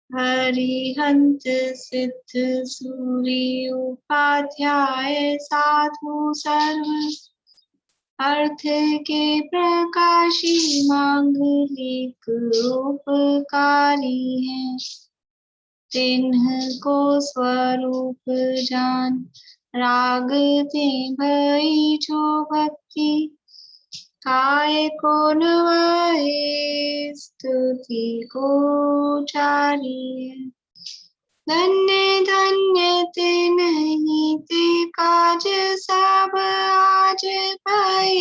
हरिहंत सिद्ध सूरी उपाध्याय साधु सर्व अर्थ के प्रकाशी मांगलिक उपकारी हैं। तिन्ह को स्वरूप जान राग ते भई जो भक्ति काय को नवाए स्तुति को जारी है। धन्य धन्य ते नहीं ते काज सब आज पाए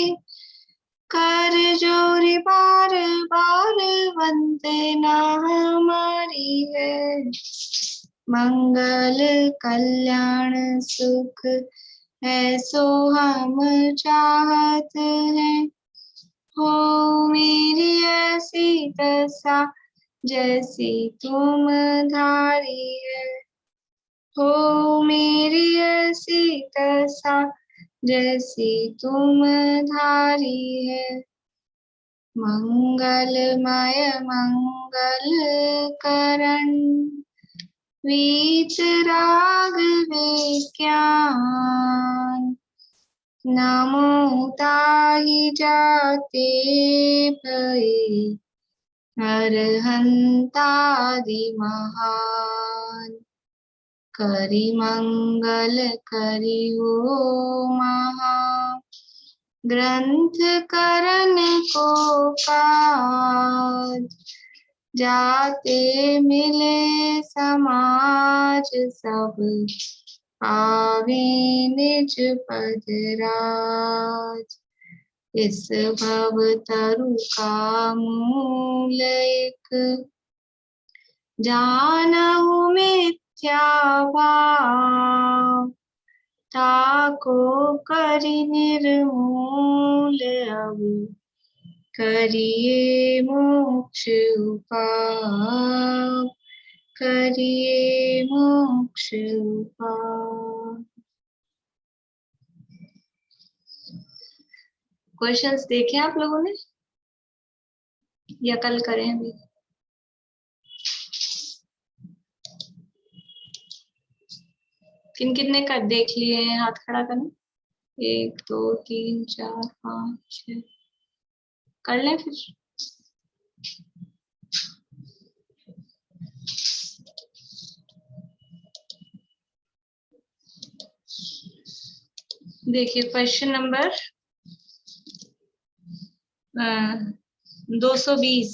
कर जोरी बार बार वंदना हमारी है। मंगल कल्याण सुख ऐसो हम चाहत हैं। हो मेरी ऐसी दशा जैसी तुम धारी है। हो मेरी ऐसी दशा जैसी तुम धारी है। मंगलमय मंगल करण वीत राग विज्ञान नमो ताहि जाते भये अरहंतादि महान। करि मंगल करि हो महा ग्रंथ करन को काज जाते मिले समाज सब आवे निज पद राज। इस भव तरु का मूल एक जानहु मिथ्या भाव ताको करि निर्मूल अब करिए मोक्ष उपाय करिए मोक्ष उपाय। क्वेश्चंस देखे आप लोगों ने या कल करें अभी? किन किन ने कर देख लिए हैं? हाथ खड़ा करना। 1 2 3 4 5 6 कर लें फिर। देखिए क्वेश्चन नंबर 220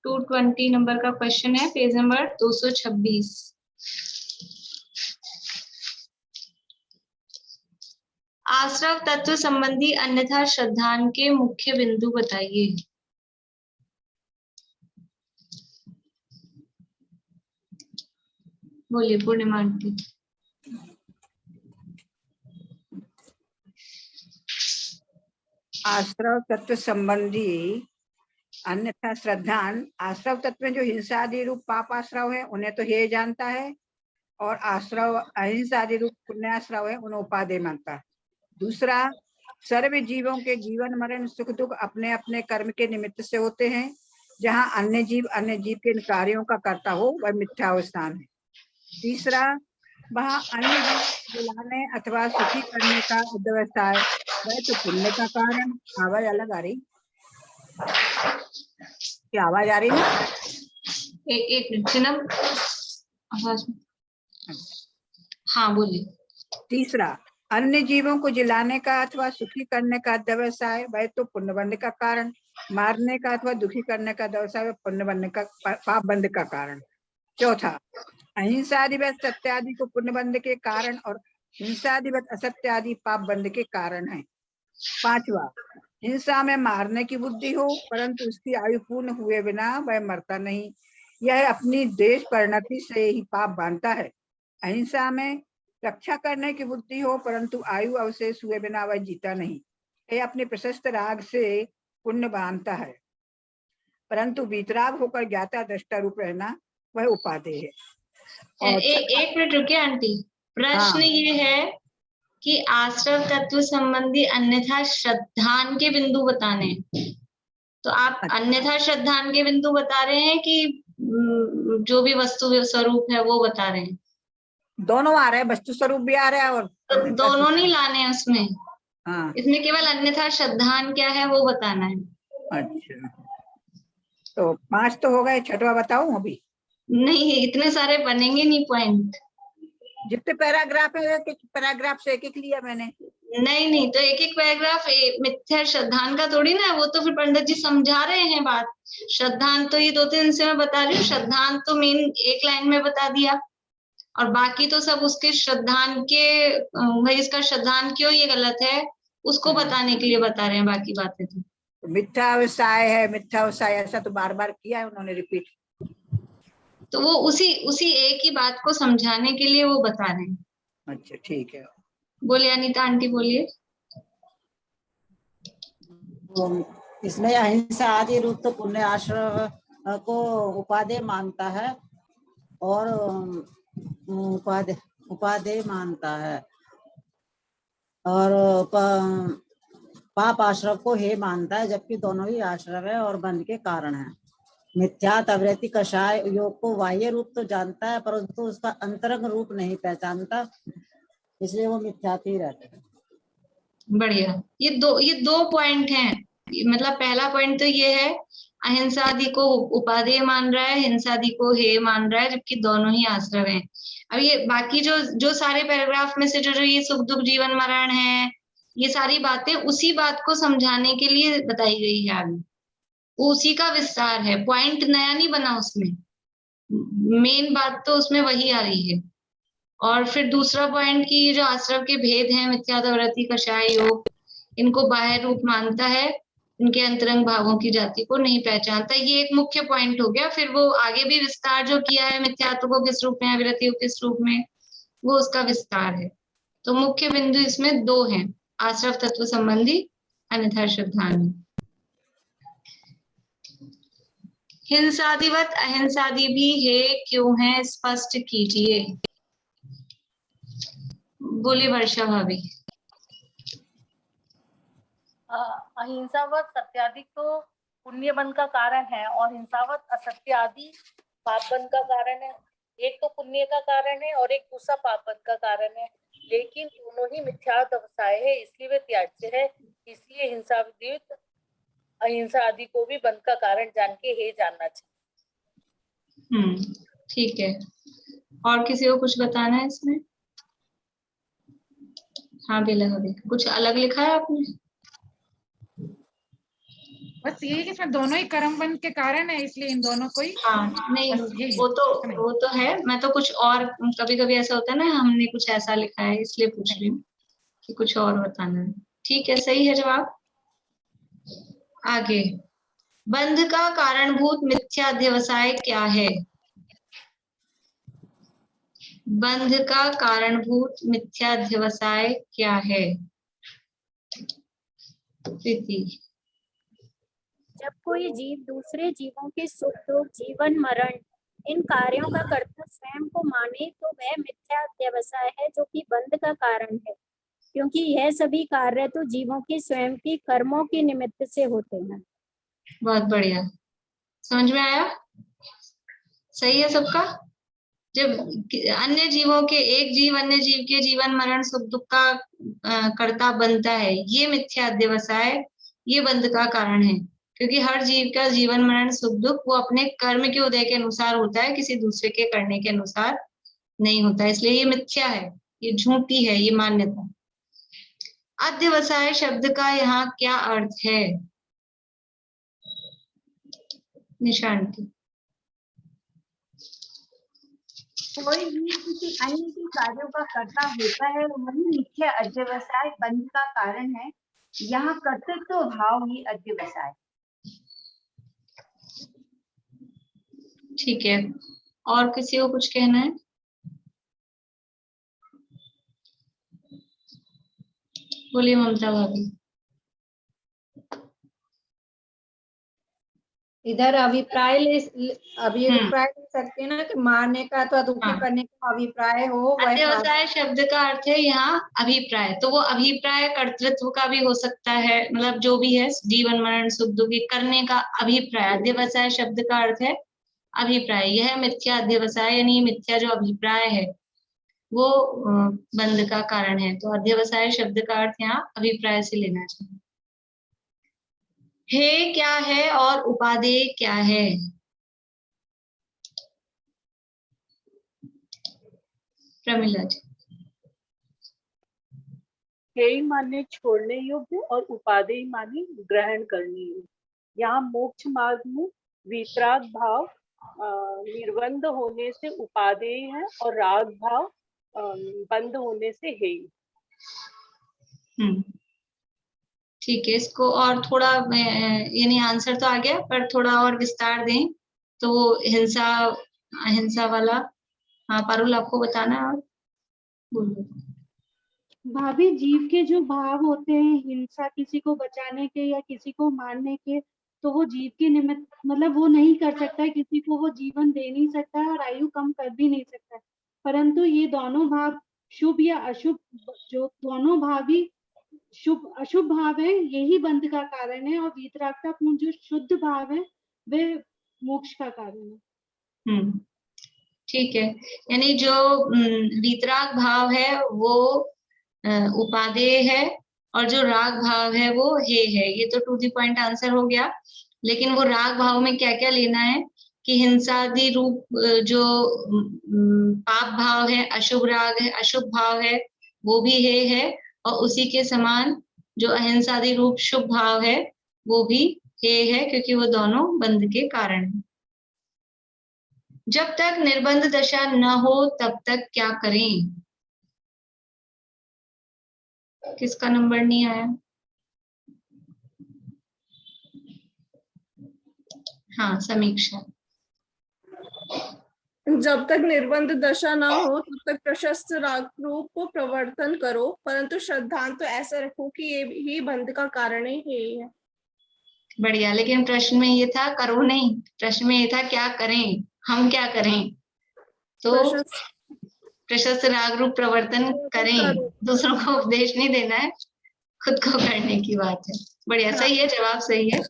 220 नंबर का क्वेश्चन है, पेज नंबर 226। आश्रव तत्व संबंधी अन्यथा श्रद्धान के मुख्य बिंदु बताइए। बोलिए पूर्णिमा आंटी। आश्रव तत्व संबंधी अन्यथा श्रद्धान आश्रव तत्व में जो हिंसा आदि रूप पाप आश्रव है उन्हें तो हे जानता है, और आश्रव अहिंसा आदि रूप पुण्याश्रव है उन्हें उपादेय मानता है। दूसरा, सर्व जीवों के जीवन मरण सुख दुख अपने अपने कर्म के निमित्त से होते हैं। जहाँ अन्य जीव के कार्यों का करता हो वह मिथ्यावस्थान है। तीसरा, वहाँ अन्य जीव बुलाने अथवा सुखी करने का व्यवस्था है वह तो पुण्य का कारण। आवाज अलग आ रही, क्या आवाज आ रही ना? एक मिनट आवाज। हाँ बोलिए। तीसरा, अन्य जीवों को जिलाने का अथवा सुखी करने का व्यवसाय वह तो पुण्य बंध का कारण। मारने का अथवा दुखी करने का व्यवसाय वह पुण्य बंध का पाप बंध का कारण। चौथा, अहिंसादिवत सत्य आदि को पुण्य बंध के कारण और हिंसादिवत असत्य आदि पाप बंध के कारण है। पांचवा, हिंसा में मारने की बुद्धि हो परंतु उसकी आयु पूर्ण हुए बिना वह मरता नहीं, यह अपनी देश परिणति से ही पाप बांधता है। अहिंसा में रक्षा करने की बुद्धि हो परंतु आयु अवशेष हुए बिना वह जीता नहीं, यह अपने प्रशस्त राग से पुण्य बांधता है। परंतु वीतराग होकर ज्ञाता दृष्टा रूप रहना वह उपादेय है। और एक मिनट रुकिए आंटी। प्रश्न ये है कि आश्रव तत्व संबंधी अन्यथा श्रद्धान के बिंदु बताने, तो आप अन्यथा श्रद्धान के बिंदु बता रहे हैं कि जो भी वस्तु स्वरूप है वो बता रहे हैं। दोनों आ रहे हैं, वस्तु स्वरूप भी आ रहा है और तो अन्यथा दोनों नहीं सिद्धांत। लाने हैं उसमें, हाँ, इसमें केवल अन्यथा श्रद्धान क्या है वो बताना है। अच्छा, तो 5 तो हो गए, छठवा बताऊं अभी? नहीं, इतने सारे बनेंगे नहीं पॉइंट। जितने पैराग्राफ है, एक पैराग्राफ से एक लिया मैंने। नहीं नहीं, तो एक एक पैराग्राफ मिथ्या श्रद्धान का थोड़ी ना है, वो तो फिर पंडित जी समझा रहे हैं बात। श्रद्धान तो ये 2-3 से मैं बता रही हूँ, श्रद्धान तो मेन एक लाइन में बता दिया, और बाकी तो सब उसके श्रद्धान के भाई इसका श्रद्धान क्यों ये गलत है उसको बताने के लिए बता रहे हैं बाकी बातें तो। मिथ्या व्यवसाय है, मिथ्या व्यवसाय, ऐसा तो बार बार किया है उन्होंने, रिपीट। तो वो उसी एक ही बात को समझाने के लिए वो बता रहे हैं। अच्छा, ठीक है। बोलिए अनीता आंटी, बोलिए। तो इसमें अहिंसा आदि रूप तो पुण्य आश्रम को उपादेय मानता है, और उपादेय मानता है, और पाप आश्रम को हे मानता है, जबकि दोनों ही आश्रम है और बंध के कारण है। मिथ्यात अवृत्ति कषाय योग को बाह्य रूप तो जानता है, परंतु उसका अंतरंग रूप नहीं पहचानता, इसलिए वो मिथ्यात ही रहते हैं। बढ़िया, ये दो पॉइंट हैं। मतलब पहला पॉइंट तो ये है, अहिंसा आदि को उपादेय मान रहा है, हिंसा आदि को हे मान रहा है, जबकि दोनों ही आश्रम हैं। अब ये बाकी जो सारे पैराग्राफ में से जो ये सुख दुख जीवन मरण है, ये सारी बातें उसी बात को समझाने के लिए बताई गई है आगे, उसी का विस्तार है, पॉइंट नया नहीं बना उसमें, मेन बात तो उसमें वही आ रही है। और फिर दूसरा पॉइंट की जो आश्रम के भेद हैं, मिथ्यात्ववृत्ति कषाय योग, इनको बाह्य रूप मानता है, इनके अंतरंग भावों की जाति को नहीं पहचानता, ये एक मुख्य पॉइंट हो गया। फिर वो आगे भी विस्तार जो किया है, मिथ्यात्व को किस रूप में, अविरति को किस रूप में, वो उसका विस्तार है। तो मुख्य बिंदु इसमें 2 हैं, आश्रव तत्व संबंधी, अन्यथा श्रद्धान। हिंसादिवत अहिंसादि भी है क्यों है, स्पष्ट कीजिए। बोली वर्षा भाभी। अहिंसावत सत्यादि तो पुण्य बन का कारण है, और हिंसावत असत्य आदि पाप बन का कारण है। एक तो पुण्य का कारण है और एक दूसरा पाप बन का कारण है, लेकिन दोनों ही मिथ्या व्यवसाय है, इसलिए वे त्याज्य है। इसलिए हिंसाविदित अहिंसा आदि को भी बंध का कारण जान के हे जानना चाहिए। ठीक है, और किसी को कुछ बताना है इसमें? हाँ बेला भाभी, कुछ अलग लिखा है आपने? बस यही कि इसमें दोनों ही कर्म बंध के कारण है, इसलिए इन दोनों को ही। हाँ नहीं, वो तो है, मैं तो कुछ और, कभी कभी ऐसा होता है ना, हमने कुछ ऐसा लिखा है इसलिए पूछ रही हूँ कि कुछ और बताना है। ठीक है, सही है जवाब। आगे, बंध का कारणभूत मिथ्याध्यवसाय क्या है? बंध का कारणभूत मिथ्याध्यवसाय क्या है? प्रीति। जब कोई जीव दूसरे जीवों के सुख दुख जीवन मरण इन कार्यों का कर्ता स्वयं को माने तो वह मिथ्या व्यवसाय है, जो कि बंध का कारण है, क्योंकि यह सभी कार्य तो जीवों की स्वयं की कर्मों के निमित्त से होते हैं। बहुत बढ़िया, समझ में आया? सही है सबका? जब अन्य जीवों के, एक जीव अन्य जीव के जीवन मरण सुख दुख का कर्ता बनता है, ये मिथ्याध्यवसाय, ये बंध का कारण है, क्योंकि हर जीव का जीवन मरण सुख दुख वो अपने कर्म के उदय के अनुसार होता है, किसी दूसरे के करने के अनुसार नहीं होता, इसलिए ये मिथ्या है, ये झूठी है ये मान्यता। अध्यवसाय शब्द का यहाँ क्या अर्थ है? निशांति। कोई भी किसी अन्य के कार्यों का कर्ता होता है, वही मिथ्या अध्यवसाय बंध का कारण है। यहाँ कर्तृत्व भाव ही अध्यवसाय। ठीक है, और किसी को कुछ कहना है? बोलिए ममता भाभी। इधर अभिप्राय ले सकते हैं ना कि मारने का अथवा दुखी करने का अभिप्राय हो। अध्यवसाय शब्द का अर्थ है यहाँ अभिप्राय, तो वो अभिप्राय कर्तृत्व का भी हो सकता है, मतलब जो भी है जीवन मरण सुख दुख करने का अभिप्राय। अध्यवसाय शब्द का अर्थ है अभिप्राय, यह मिथ्या अध्यवसाय यानी मिथ्या जो अभिप्राय है वो बंध का कारण है। तो अध्यवसाय शब्द का अर्थ यहाँ अभिप्राय से लेना चाहिए। हे क्या है और उपादेय क्या है? प्रमिला जी। हेय माने छोड़ने योग्य और उपादेय माने ग्रहण करने योग्य। यहाँ मोक्ष मार्ग में वितराग भाव निर्बंध होने से उपादेय है और राग भाव बंद होने से हेय। ठीक है, इसको और थोड़ा यानी आंसर तो आ गया पर थोड़ा और विस्तार दें तो हिंसा अहिंसा वाला। हाँ पारुल आपको बताना है और बोलो। भाभी जीव के जो भाव होते हैं हिंसा, किसी को बचाने के या किसी को मारने के, तो वो जीव के निमित्त मतलब वो नहीं कर सकता है, किसी को वो जीवन दे नहीं सकता है और आयु कम कर भी नहीं सकता है। परंतु ये दोनों भाव शुभ या अशुभ, जो दोनों भाव ही शुभ अशुभ भाव है यही बंध का कारण है, और वीतरागता पूर्ण जो शुद्ध भाव है वे मोक्ष का कारण है। ठीक है, यानी जो वीतराग भाव है वो उपादेय है और जो राग भाव है वो हे है। ये तो टू द पॉइंट आंसर हो गया। लेकिन वो राग भाव में क्या क्या लेना है कि हिंसादि रूप जो पाप भाव है, अशुभ राग है, अशुभ भाव है, वो भी हे है, और उसी के समान जो अहिंसादि रूप शुभ भाव है वो भी हे है, क्योंकि वो दोनों बंध के कारण है। जब तक निर्बंध दशा न हो तब तक क्या करें? किसका नंबर नहीं आया? हाँ समीक्षा। जब तक निर्बंध दशा ना हो तब तक प्रशस्त राग रूप को प्रवर्तन करो, परंतु श्रद्धांत तो ऐसा रखो कि ये ही बंध का कारण है। बढ़िया, लेकिन प्रश्न में ये था करो नहीं, प्रश्न में ये था क्या करें, हम क्या करें। तो प्रशस्त राग रूप प्रवर्तन करें, दूसरों को उपदेश नहीं देना है, खुद को करने की बात है। बढ़िया, सही है, जवाब सही है।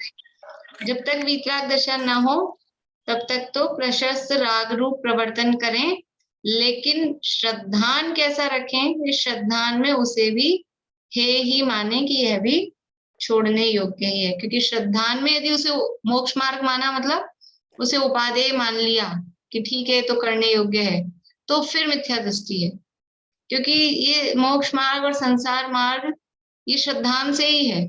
जब तक वीतराग दशा ना हो तब तक तो प्रशस्त राग रूप प्रवर्तन करें, लेकिन श्रद्धान कैसा रखें? इस श्रद्धान में उसे भी हे ही माने कि यह भी छोड़ने योग्य ही है, क्योंकि श्रद्धान में यदि उसे मोक्ष मार्ग माना मतलब उसे उपादेय मान लिया कि ठीक है तो करने योग्य है, तो फिर मिथ्या दृष्टि है। क्योंकि ये मोक्ष मार्ग और संसार मार्ग ये श्रद्धान से ही है।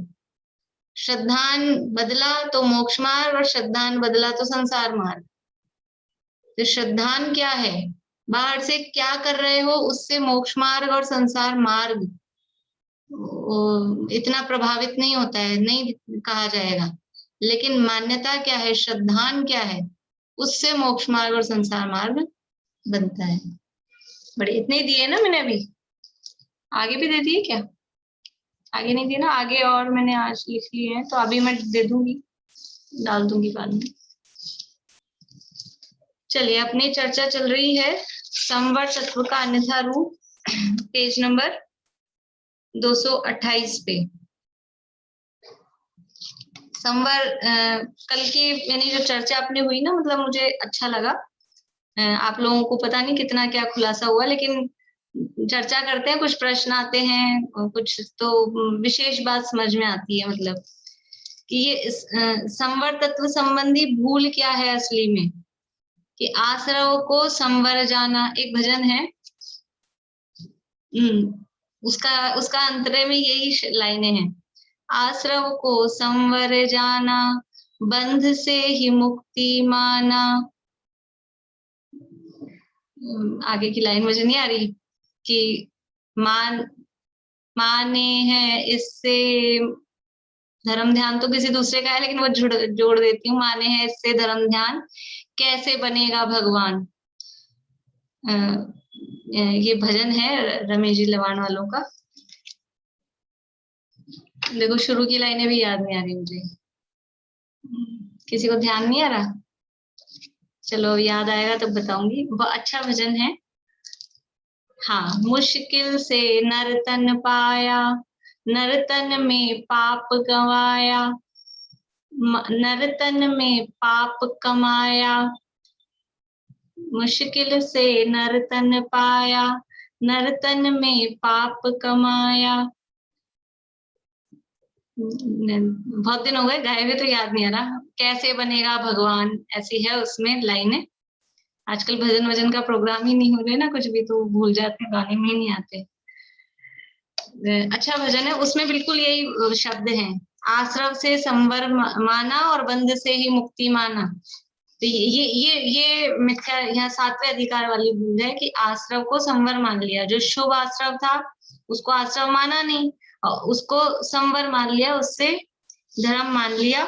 श्रद्धान बदला तो मोक्ष मार्ग और श्रद्धान बदला तो संसार मार्ग। तो श्रद्धान क्या है? बाहर से क्या कर रहे हो उससे मोक्ष मार्ग और संसार मार्ग इतना प्रभावित नहीं होता है, नहीं कहा जाएगा। लेकिन मान्यता क्या है, श्रद्धान क्या है, उससे मोक्ष मार्ग और संसार मार्ग बनता है। बड़े इतने दिए ना मैंने, अभी आगे भी दे दिए क्या? आगे नहीं दिए ना, आगे और मैंने आज लिख लिए हैं, तो अभी मैं दे दूंगी, डाल दूंगी बाद में। चलिए, अपनी चर्चा चल रही है संवर तत्व का अन्यथा रूप, पेज नंबर 228 पे। संवर कल की यानी जो चर्चा अपनी हुई ना, मतलब मुझे अच्छा लगा। आप लोगों को पता नहीं कितना क्या खुलासा हुआ, लेकिन चर्चा करते हैं, कुछ प्रश्न आते हैं, कुछ तो विशेष बात समझ में आती है। मतलब कि ये संवर तत्व संबंधी भूल क्या है असली में, कि आश्रव को संवर जाना, एक भजन है, उसका अंतरे में यही लाइनें हैं। आश्रव को संवर जाना, बंध से ही मुक्ति माना। आगे की लाइन मुझे नहीं आ रही कि माने हैं इससे धर्म ध्यान, तो किसी दूसरे का है लेकिन वो जोड़ देती हूँ। माने हैं इससे धर्म ध्यान, कैसे बनेगा भगवान। ये भजन है रमेश जी लवाण वालों का। देखो शुरू की लाइनें भी याद नहीं आ रही मुझे, किसी को ध्यान नहीं आ रहा? चलो याद आएगा तो बताऊंगी। वो अच्छा भजन है। हाँ, मुश्किल से नर्तन पाया, नर्तन में पाप गवाया, नर्तन में पाप कमाया, मुश्किल से नर्तन पाया, नर्तन में पाप कमाया। बहुत दिन हो गए गाए हुए तो याद नहीं आ रहा। कैसे बनेगा भगवान, ऐसी है उसमें लाइनें। आजकल भजन वजन का प्रोग्राम ही नहीं हो रहे ना, कुछ भी तो भूल जाते, गाने में ही नहीं आते। अच्छा भजन है, उसमें बिल्कुल यही शब्द हैं, आश्रव से संवर माना और बंध से ही मुक्ति माना। तो ये मिथ्या, यहाँ 7वें अधिकार वाली भूल है कि आश्रव को संवर मान लिया। जो शुभ आश्रव था उसको आश्रव माना नहीं, और उसको संवर मान लिया, उससे धर्म मान लिया।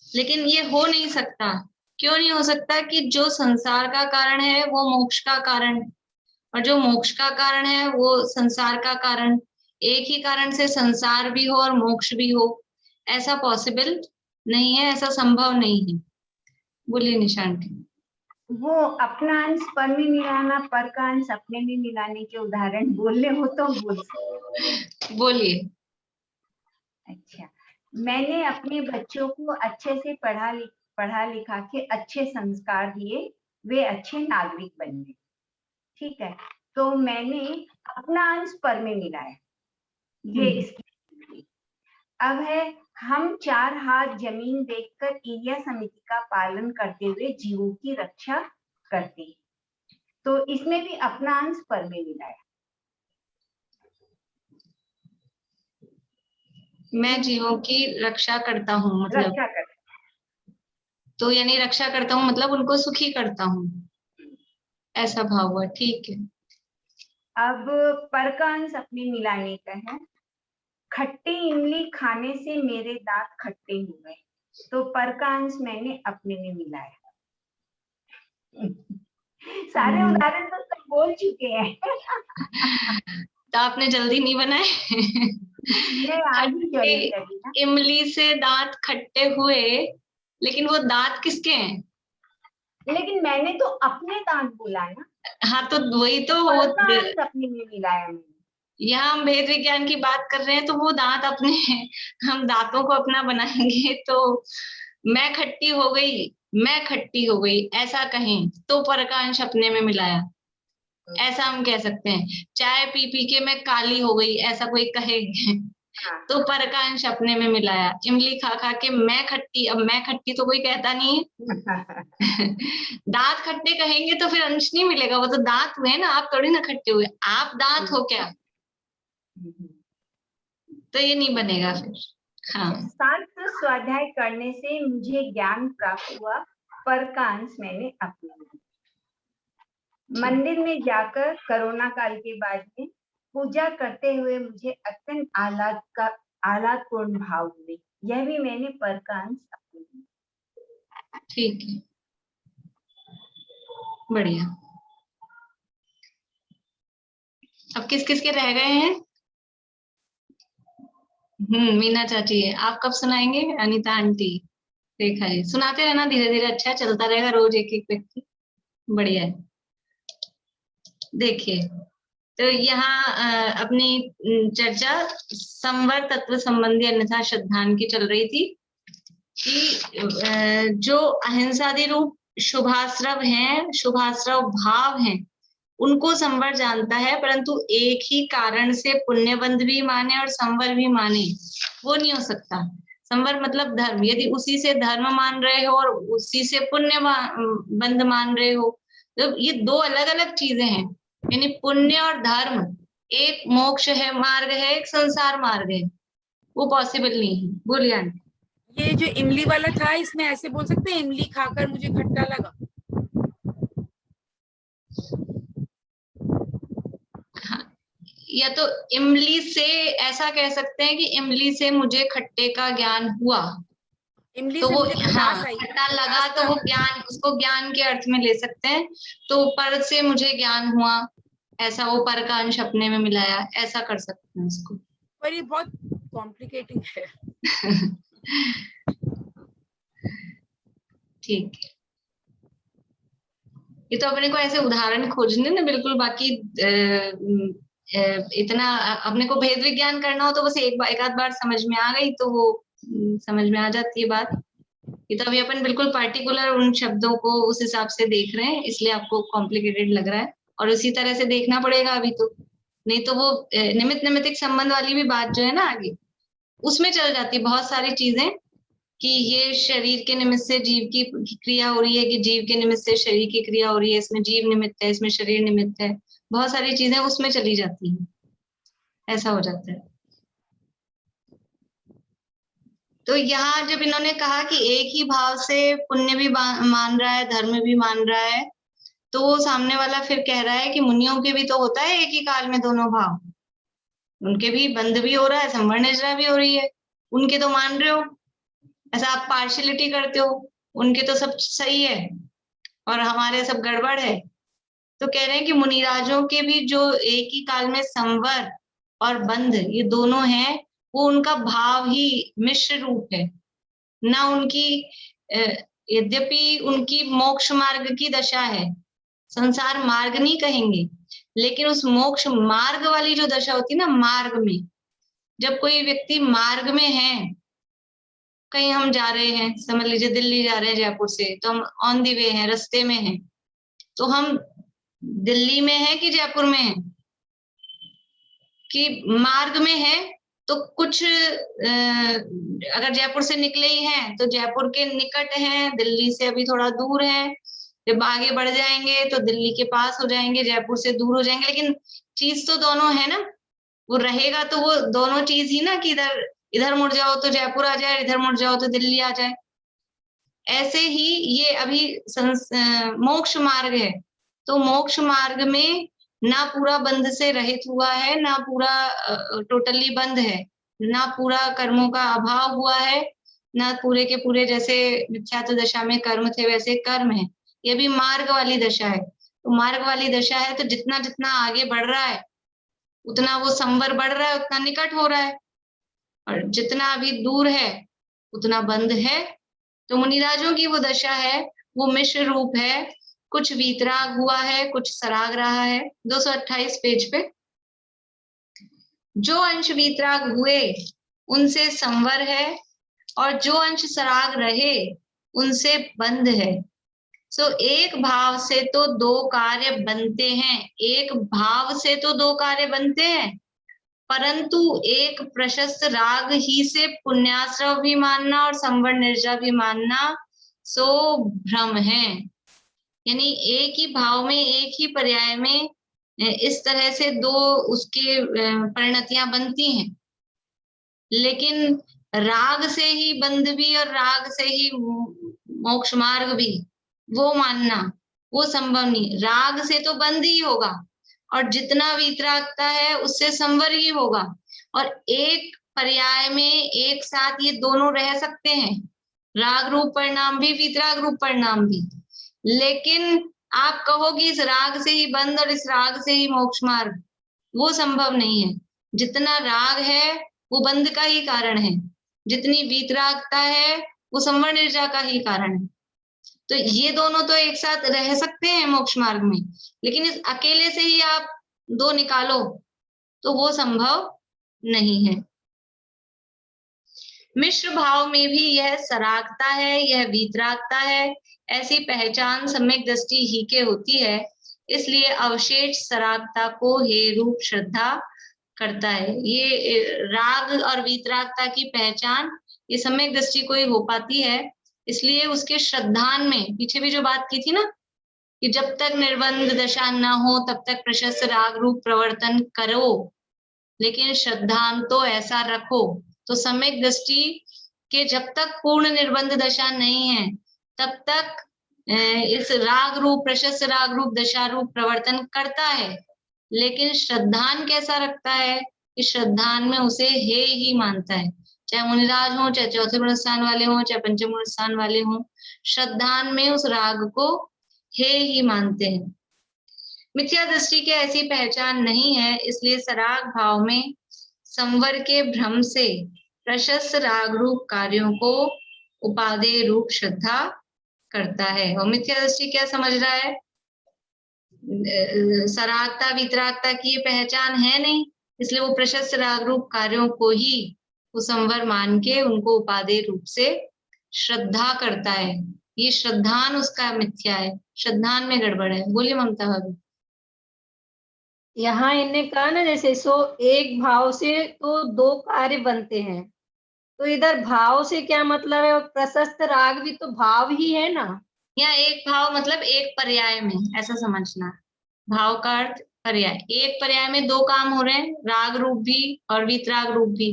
लेकिन ये हो नहीं सकता। क्यों नहीं हो सकता? कि जो संसार का कारण है वो मोक्ष का कारण, और जो मोक्ष का कारण है वो संसार का कारण। एक ही कारण से संसार भी हो और मोक्ष भी हो, ऐसा पॉसिबल नहीं है, ऐसा संभव नहीं है। बोलिए निशांत। वो अपना अंश पर में मिलाना, पर का अंश अपने में मिलाने के उदाहरण बोलने हो तो बोल सकते। बोलिए। अच्छा, मैंने अपने बच्चों को अच्छे से पढ़ा लिखा के अच्छे संस्कार दिए, वे अच्छे नागरिक बन गए। ठीक है, तो मैंने अपना अंश पर में मिलाया, ये इसकी। अब है, हम 4 हाथ जमीन देखकर ईर्या समिति का पालन करते हुए जीवों की रक्षा करते हैं, तो इसमें भी अपना अंश पर में मिलाया। मैं जीवों की रक्षा करता हूँ, मतलब रक्षा करता, तो यानी रक्षा करता हूँ मतलब उनको सुखी करता हूँ, ऐसा भाव हुआ। ठीक है। अब पर का अंश अपने मिलाने का है, खट्टी इमली खाने से मेरे दांत खट्टे हो गए, तो पर का अंश मैंने अपने में मिलाया। सारे उदाहरण तो सब बोल चुके हैं। तो आपने जल्दी नहीं बनाए? इमली से दांत खट्टे हुए, लेकिन वो दांत किसके हैं? लेकिन मैंने तो अपने दांत बोला ना। हाँ, तो वही तो वो अपने में मिलाया मैंने। यहाँ हम भेद विज्ञान की बात कर रहे हैं, तो वो दांत अपने, हम दांतों को अपना बनाएंगे तो मैं खट्टी हो गई, मैं खट्टी हो गई ऐसा कहें तो पर का अंश अपने में मिलाया, ऐसा हम कह सकते हैं। चाय पी पी के मैं काली हो गई, ऐसा कोई कहे तो पर का अंश अपने में मिलाया। इमली खा खा के मैं खट्टी, अब मैं खट्टी तो कोई कहता नहीं है। दांत खट्टे कहेंगे तो फिर अंश नहीं मिलेगा, वो तो दांत हुए ना, आप थोड़ी ना खट्टे हुए, आप दांत हो क्या, तो ये नहीं बनेगा फिर। हाँ, शास्त्र स्वाध्याय करने से मुझे ज्ञान प्राप्त हुआ, पर का अंश मैंने अपने में। मंदिर में जाकर कोरोना काल के बाद में पूजा करते हुए मुझे अत्यंत आह्लादपूर्ण भाव हुए, यह भी मैंने पर का अंश अपने में। ठीक है, बढ़िया। अब किस किस के रह गए हैं? मीना चाची है। आप कब सुनाएंगे? अनीता आंटी, रेखा जी, सुनाते रहना, धीरे धीरे अच्छा चलता रहेगा, रोज एक एक व्यक्ति, बढ़िया है। देखिए, तो यहाँ अपनी चर्चा संवर तत्व संबंधी अन्यथा श्रद्धान की चल रही थी कि जो अहिंसादि रूप शुभाश्रव हैं, शुभाश्रव भाव हैं, उनको संवर जानता है, परंतु एक ही कारण से पुण्यबंध भी माने और संवर भी माने, वो नहीं हो सकता। संवर मतलब धर्म, यदि उसी से धर्म मान रहे हो और उसी से पुण्य बंध मान रहे हो, तो ये दो अलग अलग चीजें हैं। यानी पुण्य और धर्म, एक मोक्ष है मार्ग है, एक संसार मार्ग है, वो पॉसिबल नहीं है। बोलिए आंटी। ये जो इमली वाला था, इसमें ऐसे बोल सकते हैं, इमली खाकर मुझे खट्टा लगा। हाँ, या तो इमली से ऐसा कह सकते हैं कि इमली से मुझे खट्टे का ज्ञान हुआ, इमली तो से वो मुझे हाँ खट्टा लगा, तो वो ज्ञान, उसको ज्ञान के अर्थ में ले सकते हैं। तो पर से मुझे ज्ञान हुआ, ऐसा वो पर का अंश अपने में मिलाया, ऐसा कर सकते हैं उसको। पर ये बहुत कॉम्प्लिकेटिंग है। ठीक है, ये तो अपने को ऐसे उदाहरण खोजने ना, बिल्कुल बाकी इतना अपने को भेद विज्ञान करना हो तो बस एक आध बार समझ में आ गई तो वो समझ में आ जाती है बात। ये तो अभी अपन बिल्कुल पर्टिकुलर उन शब्दों को उस हिसाब से देख रहे हैं, इसलिए आपको कॉम्प्लिकेटेड लग रहा है, और उसी तरह से देखना पड़ेगा अभी तो, नहीं तो वो निमित्त नैमित्तिक संबंध वाली भी बात जो है ना आगे उसमें चल जाती है बहुत सारी चीजें, कि ये शरीर के निमित्त से जीव की क्रिया हो रही है, कि जीव के निमित्त से शरीर की क्रिया हो रही है, इसमें जीव निमित्त है, इसमें शरीर निमित्त है, बहुत सारी चीजें उसमें चली जाती हैं, ऐसा हो जाता है। तो यहाँ जब इन्होंने कहा कि एक ही भाव से पुण्य भी मान रहा है, धर्म भी मान रहा है, तो वो सामने वाला फिर कह रहा है कि मुनियों के भी तो होता है एक ही काल में दोनों भाव, उनके भी बंध भी हो रहा है, संवर्ण निजरा भी हो रही है, उनके तो मान रहे हो, ऐसा आप पार्शियलिटी करते हो, उनके तो सब सही है और हमारे सब गड़बड़ है। तो कह रहे हैं कि मुनिराजों के भी जो एक ही काल में संवर और बंध ये दोनों हैं, वो उनका भाव ही मिश्र रूप है ना, उनकी यद्यपि उनकी मोक्ष मार्ग की दशा है, संसार मार्ग नहीं कहेंगे, लेकिन उस मोक्ष मार्ग वाली जो दशा होती है ना, मार्ग में जब कोई व्यक्ति मार्ग में है, कहीं हम जा रहे हैं, समझ लीजिए दिल्ली जा रहे हैं जयपुर से, तो हम ऑन दी वे हैं, रास्ते में हैं, तो हम दिल्ली में हैं कि जयपुर में हैं, कि मार्ग में है, तो कुछ अगर जयपुर से निकले ही हैं तो जयपुर के निकट हैं, दिल्ली से अभी थोड़ा दूर है, जब आगे बढ़ जाएंगे तो दिल्ली के पास हो जाएंगे, जयपुर से दूर हो जाएंगे, लेकिन चीज तो दोनों है ना, वो रहेगा तो वो दोनों चीज ही ना, कि इधर मुड़ जाओ तो जयपुर आ जाए, इधर मुड़ जाओ तो दिल्ली आ जाए। ऐसे ही ये अभी मोक्ष मार्ग है, तो मोक्ष मार्ग में ना पूरा बंध से रहित हुआ है, ना पूरा टोटली बंद है, ना पूरा कर्मों का अभाव हुआ है, ना पूरे के पूरे जैसे मिथ्यात्व दशा में कर्म थे वैसे कर्म है, ये भी मार्ग वाली दशा है। तो मार्ग वाली दशा है, तो जितना जितना आगे बढ़ रहा है उतना वो संवर बढ़ रहा है, उतना निकट हो रहा है, और जितना अभी दूर है उतना बंद है। तो मुनिराजों की वो दशा है, वो मिश्र रूप है, कुछ वीतराग हुआ है, कुछ सराग रहा है। 228 पेज पे, जो अंश वीतराग हुए उनसे संवर है, और जो अंश सराग रहे उनसे बंध है। एक भाव से तो दो कार्य बनते हैं, एक भाव से तो दो कार्य बनते हैं, परंतु एक प्रशस्त राग ही से पुण्याश्रव भी मानना और संवर निर्जा भी मानना सो भ्रम है। यानी एक ही भाव में, एक ही पर्याय में इस तरह से दो उसके परिणतियां बनती हैं, लेकिन राग से ही बंध भी और राग से ही मोक्ष मार्ग भी, वो मानना वो संभव नहीं। राग से तो बंध ही होगा, और जितना वीतरागता है उससे संवर ही होगा, और एक पर्याय में एक साथ ये दोनों रह सकते हैं, राग रूप परिणाम भी, वीतराग रूप परिणाम भी। लेकिन आप कहोगे इस राग से ही बंध और इस राग से ही मोक्ष मार्ग, वो संभव नहीं है। जितना राग है वो बंध का ही कारण है, जितनी वीतरागता है वो संवर निर्जा का ही कारण है। तो ये दोनों तो एक साथ रह सकते हैं मोक्ष मार्ग में, लेकिन इस अकेले से ही आप दो निकालो तो वो संभव नहीं है। मिश्र भाव में भी यह सरागता है, यह वीतरागता है, ऐसी पहचान सम्यक दृष्टि ही के होती है, इसलिए अवशेष सरागता को हे रूप श्रद्धा करता है। ये राग और वीतरागता की पहचान ये सम्यक दृष्टि को ही हो पाती है, इसलिए उसके श्रद्धान में, पीछे भी जो बात की थी ना, कि जब तक निर्बंध दशा न हो तब तक प्रशस्त राग रूप प्रवर्तन करो, लेकिन श्रद्धान तो ऐसा रखो। तो सम्यक दृष्टि के जब तक पूर्ण निर्बंध दशा नहीं है तब तक इस राग रूप, प्रशस्त राग रूप, दशा रूप प्रवर्तन करता है, लेकिन श्रद्धान कैसा रखता है कि श्रद्धान में उसे हे ही मानता है, चाहे मुनिराज हो, चाहे चौथे गुण स्थान वाले हो, चाहे पंचम गुण स्थान वाले हो, श्रद्धान में उस राग को हे ही मानते हैं। मिथ्या दृष्टि की ऐसी पहचान नहीं है, इसलिए सराग भाव में संवर के भ्रम से प्रशस्त राग रूप कार्यों को उपादेय रूप श्रद्धा करता है। और मिथ्या दृष्टि क्या समझ रहा है, सरागता वीतरागता की पहचान है नहीं, इसलिए वो प्रशस्त राग रूप कार्यों को ही वो संवर मान के उनको उपादेय रूप से श्रद्धा करता है, ये श्रद्धान उसका मिथ्या है, श्रद्धान में गड़बड़ है। बोलिए ममता भाभी। यहाँ इन्हें कहा ना, जैसे सो एक भाव से तो दो कार्य बनते हैं, तो इधर भाव से क्या मतलब है? और प्रशस्त राग भी तो भाव ही है ना। या एक भाव मतलब एक पर्याय में, ऐसा समझना। भाव का अर्थ पर्याय, एक पर्याय में दो काम हो रहे हैं, राग रूप भी और वीतराग रूप भी।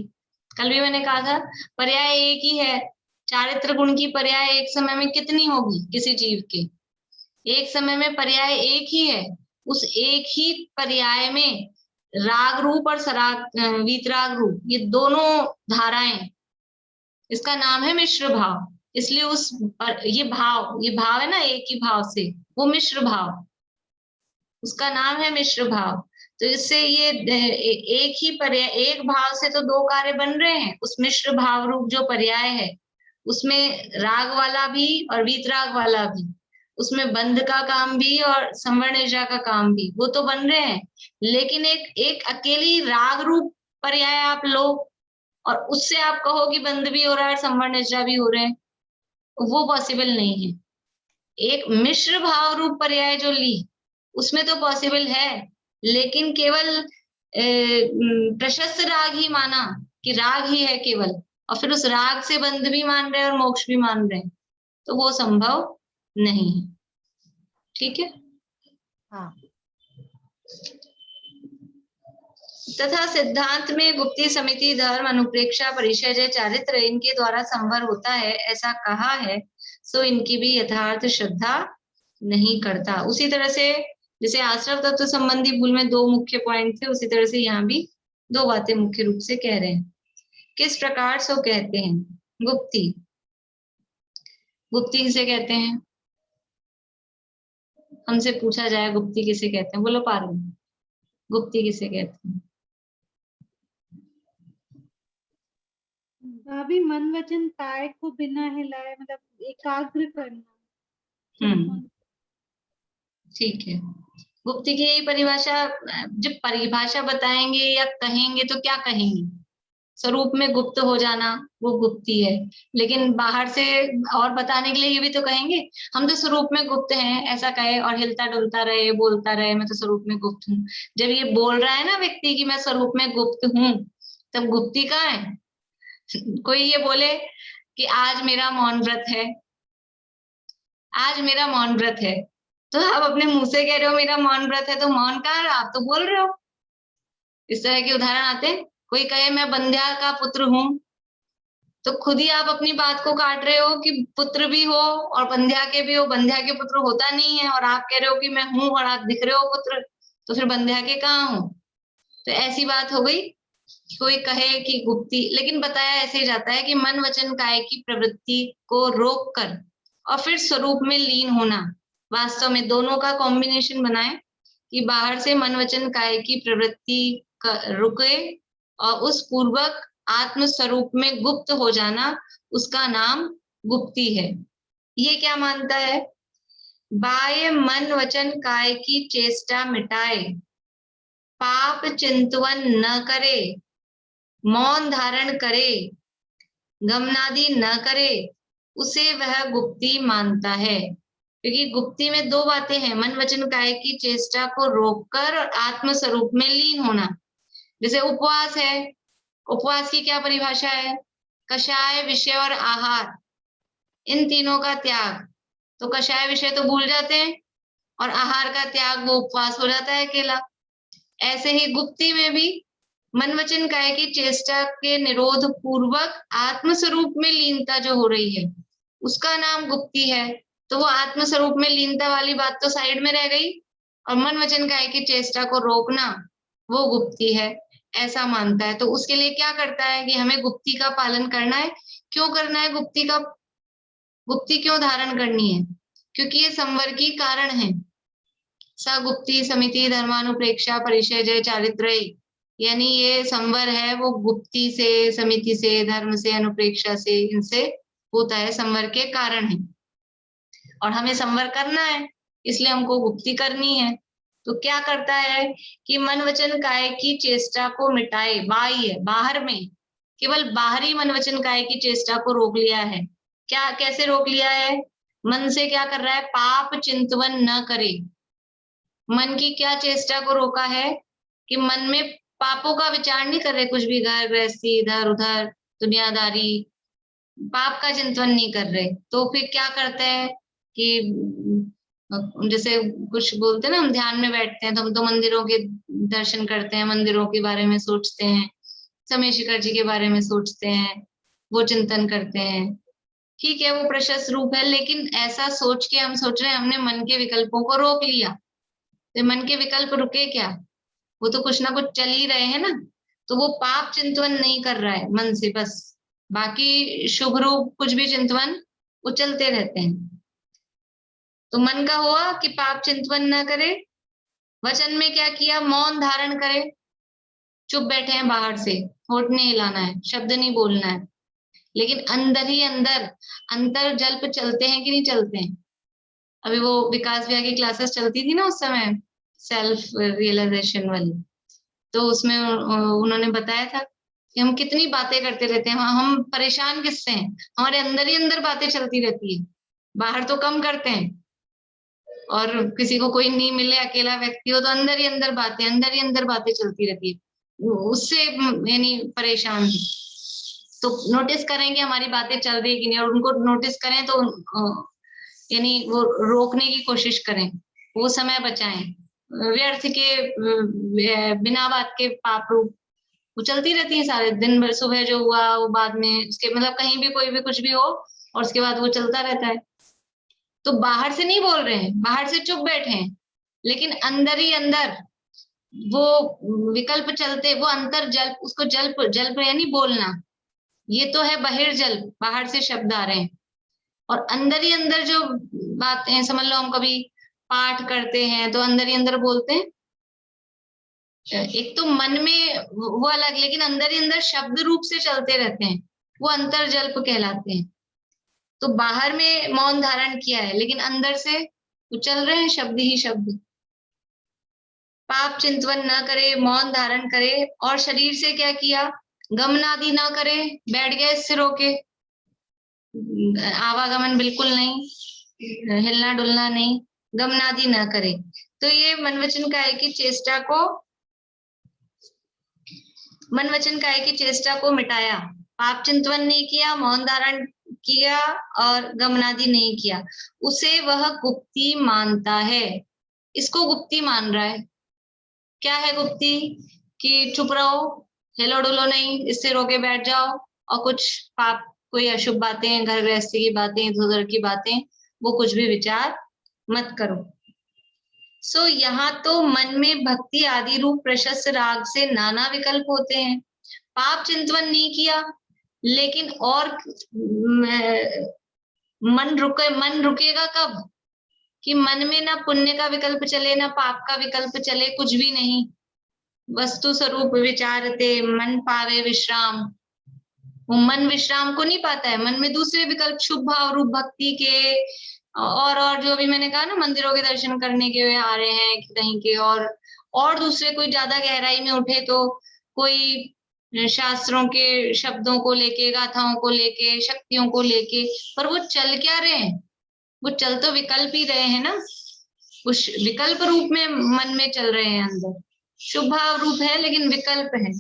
कल भी मैंने कहा था पर्याय एक ही है, चारित्र गुण की पर्याय एक समय में कितनी होगी किसी जीव के? एक समय में पर्याय एक ही है, उस एक ही पर्याय में राग रूप और सराग वीतराग रूप, ये दोनों धाराएं, इसका नाम है मिश्र भाव। इसलिए ये भाव है ना, एक ही भाव से, वो मिश्र भाव, उसका नाम है मिश्र भाव। तो इससे ये एक ही पर्याय, एक भाव से तो दो कार्य बन रहे हैं। उस मिश्र भाव रूप जो पर्याय है उसमें राग वाला भी और वीतराग वाला भी, उसमें बंध का काम भी और संवर्ण का काम भी, वो तो बन रहे हैं। लेकिन एक अकेली राग रूप पर्याय आप लो और उससे आप कहो कि बंध भी हो रहा है और संवर्ण भी हो रहे हैं, वो पॉसिबल नहीं है। एक मिश्र भाव रूप पर्याय जो ली उसमें तो पॉसिबल है, लेकिन केवल प्रशस्त राग ही माना कि राग ही है केवल, और फिर उस राग से बंध भी मान रहे हैं और मोक्ष भी मान रहे हैं, तो वो संभव नहीं है। ठीक है। हाँ। तथा सिद्धांत में गुप्ती, समिति, धर्म, अनुप्रेक्षा, परिचय, चारित्र इनके द्वारा संवर होता है ऐसा कहा है, सो इनकी भी यथार्थ श्रद्धा नहीं करता। उसी तरह से जैसे आश्रव तत्व संबंधी भूल में दो मुख्य पॉइंट थे, उसी तरह से यहाँ भी दो बातें मुख्य रूप से कह रहे हैं। किस प्रकार सो कहते हैं गुप्ती? गुप्ती किसे कहते हैं? हमसे पूछा जाए गुप्ती किसे कहते हैं, बोलो पारुल, गुप्ती किसे कहते हैं? भाभी मन वचन काय को बिना हिलाए मतलब एकाग्र करना। ठीक है, गुप्ती की यही परिभाषा, जब परिभाषा बताएंगे या कहेंगे तो क्या कहेंगे? स्वरूप में गुप्त हो जाना, वो गुप्ती है। लेकिन बाहर से और बताने के लिए ये भी तो कहेंगे हम तो स्वरूप में गुप्त हैं, ऐसा कहे और हिलता डुलता रहे, बोलता रहे मैं तो स्वरूप में गुप्त हूँ। जब ये बोल रहा है ना व्यक्ति कि मैं स्वरूप में गुप्त हूँ, तब गुप्ती कहाँ है? कोई ये बोले कि आज मेरा मौन व्रत है, आज मेरा मौन व्रत है, तो आप अपने मुंह से कह रहे हो मेरा मौन व्रत है, तो मौन कहाँ है? आप तो बोल रहे हो। इस तरह के उदाहरण आते हैं। कोई कहे मैं बंध्या का पुत्र हूं, तो खुद ही आप अपनी बात को काट रहे हो कि पुत्र भी हो और बंध्या के भी हो। बंध्या के पुत्र होता नहीं है और आप कह रहे हो कि मैं हूं और आप दिख रहे हो पुत्र, तो फिर बंध्या के कहाँ हो? तो ऐसी बात हो गई। कोई कहे कि गुप्ती, लेकिन बताया ऐसे ही जाता है कि मन वचन काया की प्रवृत्ति को रोक कर और फिर स्वरूप में लीन होना, वास्तव में दोनों का कॉम्बिनेशन बनाए कि बाहर से मन वचन काया की प्रवृत्ति रुके और उस पूर्वक आत्म स्वरूप में गुप्त हो जाना, उसका नाम गुप्ती है। ये क्या मानता है? बाह्य मन वचन काय की चेष्टा मिटाए, पाप चिंतवन न करे, मौन धारण करे, गमनादि न करे, उसे वह गुप्ती मानता है। क्योंकि गुप्ती में दो बातें हैं, मन वचन काय की चेष्टा को रोककर और आत्म स्वरूप में लीन होना। जैसे उपवास है, उपवास की क्या परिभाषा है? कषाय, विषय और आहार, इन तीनों का त्याग। तो कषाय विषय तो भूल जाते हैं और आहार का त्याग, वो उपवास हो जाता है अकेला। ऐसे ही गुप्ती में भी मन वचन काय की चेष्टा के निरोध पूर्वक आत्म स्वरूप में लीनता जो हो रही है, उसका नाम गुप्ती है। तो वो आत्म स्वरूप में लीनता वाली बात तो साइड में रह गई, और मन वचन काय की चेष्टा को रोकना वो गुप्ती है, ऐसा मानता है। तो उसके लिए क्या करता है कि हमें गुप्ती का पालन करना है। क्यों करना है गुप्ती का? गुप्ती क्यों धारण करनी है? क्योंकि ये संवर की कारण है। स गुप्ती, समिति, धर्मानुप्रेक्षा, परिचय, जय, चारित्र, यानी ये संवर है वो गुप्ती से, समिति से, धर्म से, अनुप्रेक्षा से, इनसे होता है, संवर के कारण है। और हमें संवर करना है, इसलिए हमको गुप्ती करनी है। तो क्या करता है कि मन वचन काय की चेष्टा को मिटाए, बाह्य, बाहर में, केवल बाहरी मन वचन काय की चेष्टा को रोक लिया है, क्या कैसे रोक लिया है? मन से क्या कर रहा है? पाप चिंतवन न करे। मन की क्या चेष्टा को रोका है कि मन में पापों का विचार नहीं कर रहे, कुछ भी घर गृहस्थी इधर उधर दुनियादारी, पाप का चिंतन नहीं कर रहे। तो फिर क्या करते हैं कि जैसे कुछ बोलते हैं ना, हम ध्यान में बैठते हैं तो हम तो मंदिरों के दर्शन करते हैं, मंदिरों के बारे में सोचते हैं, समय शिखर जी के बारे में सोचते हैं, वो चिंतन करते हैं। ठीक है, वो प्रशस्त रूप है, लेकिन ऐसा सोच के हम सोच रहे हैं हमने मन के विकल्पों को रोक लिया। तो मन के विकल्प रुके क्या? वो तो कुछ ना कुछ चल ही रहे हैं ना। तो वो पाप चिंतन नहीं कर रहा है मन से, बस बाकी शुभ रूप कुछ भी चिंतन वो चलते रहते हैं। तो मन का हुआ कि पाप चिंतन न करे। वचन में क्या किया? मौन धारण करे, चुप बैठे हैं, बाहर से होठ नहीं हिलाना है, शब्द नहीं बोलना है। लेकिन अंदर ही अंदर अंतर जल्प चलते हैं कि नहीं चलते हैं? अभी वो विकास भैया की क्लासेस चलती थी ना उस समय, सेल्फ रियलाइजेशन वाली, तो उसमें उन्होंने बताया था कि हम कितनी बातें करते रहते हैं। हम परेशान किससे हैं? हमारे अंदर ही अंदर बातें चलती रहती है, बाहर तो कम करते हैं। और किसी को कोई नहीं मिले, अकेला व्यक्ति हो, तो अंदर ही अंदर बातें चलती रहती है, उससे यानी परेशान है। तो नोटिस करें कि हमारी बातें चल रही है कि नहीं, और उनको नोटिस करें तो यानी वो रोकने की कोशिश करें, वो समय बचाएं। व्यर्थ के बिना बात के पाप रूप वो चलती रहती है सारे दिन भर। सुबह जो हुआ वो बाद में उसके मतलब कहीं भी कोई भी कुछ भी हो और उसके बाद वो चलता रहता है। तो बाहर से नहीं बोल रहे हैं, बाहर से चुप बैठे हैं, लेकिन अंदर ही अंदर वो विकल्प चलते, वो अंतर जल्प, उसको जल्प जल्प यानी बोलना, ये तो है बहिर्जल्प, बाहर से शब्द आ रहे हैं। और अंदर ही अंदर जो बातें, समझ लो हम कभी पाठ करते हैं तो अंदर ही अंदर बोलते हैं। एक तो मन में वो अलग, लेकिन अंदर ही अंदर शब्द रूप से चलते रहते हैं, वो अंतर जल्प कहलाते हैं। तो बाहर में मौन धारण किया है, लेकिन अंदर से वो चल रहे हैं शब्द ही शब्द। पाप चिंतन न करे, मौन धारण करे, और शरीर से क्या किया? गमनादि न करे, बैठ गए सिरों के, आवागमन बिल्कुल नहीं, हिलना डुलना नहीं, गमनादि न करे। तो ये मन वचन काया की चेष्टा को, मन वचन काया की चेष्टा को मिटाया। पाप चिंतन नहीं किया, मौन धारण किया और गमनादि नहीं किया, उसे वह गुप्ती मानता है। इसको गुप्ती मान रहा है। क्या है गुप्ती? कि चुप रहो, हिलो डुलो नहीं, इससे रोके बैठ जाओ, और कुछ पाप, कोई अशुभ बातें, घर गृहस्थी की बातें, इधर उधर की बातें, वो कुछ भी विचार मत करो। सो यहाँ तो मन में भक्ति आदि रूप प्रशस्त राग से नाना विकल्प होते हैं। पाप चिंतन नहीं किया, लेकिन और मन रुकेगा कब? कि मन में ना पुण्य का विकल्प चले, ना पाप का विकल्प चले, कुछ भी नहीं, वस्तु स्वरूप विचारते मन पावे विश्राम। वो मन विश्राम को नहीं पाता है, मन में दूसरे विकल्प शुभ भाव रूप भक्ति के और जो भी मैंने कहा ना, मंदिरों के दर्शन करने के आ रहे हैं कहीं के, और दूसरे कोई ज्यादा गहराई में उठे तो कोई शास्त्रों के शब्दों को लेके, गाथाओं को लेके, शक्तियों को लेके, पर वो चल क्या रहे हैं? वो चल तो विकल्प ही रहे हैं ना, उस विकल्प रूप में मन में चल रहे हैं, अंदर शुभ भाव रूप है लेकिन विकल्प है।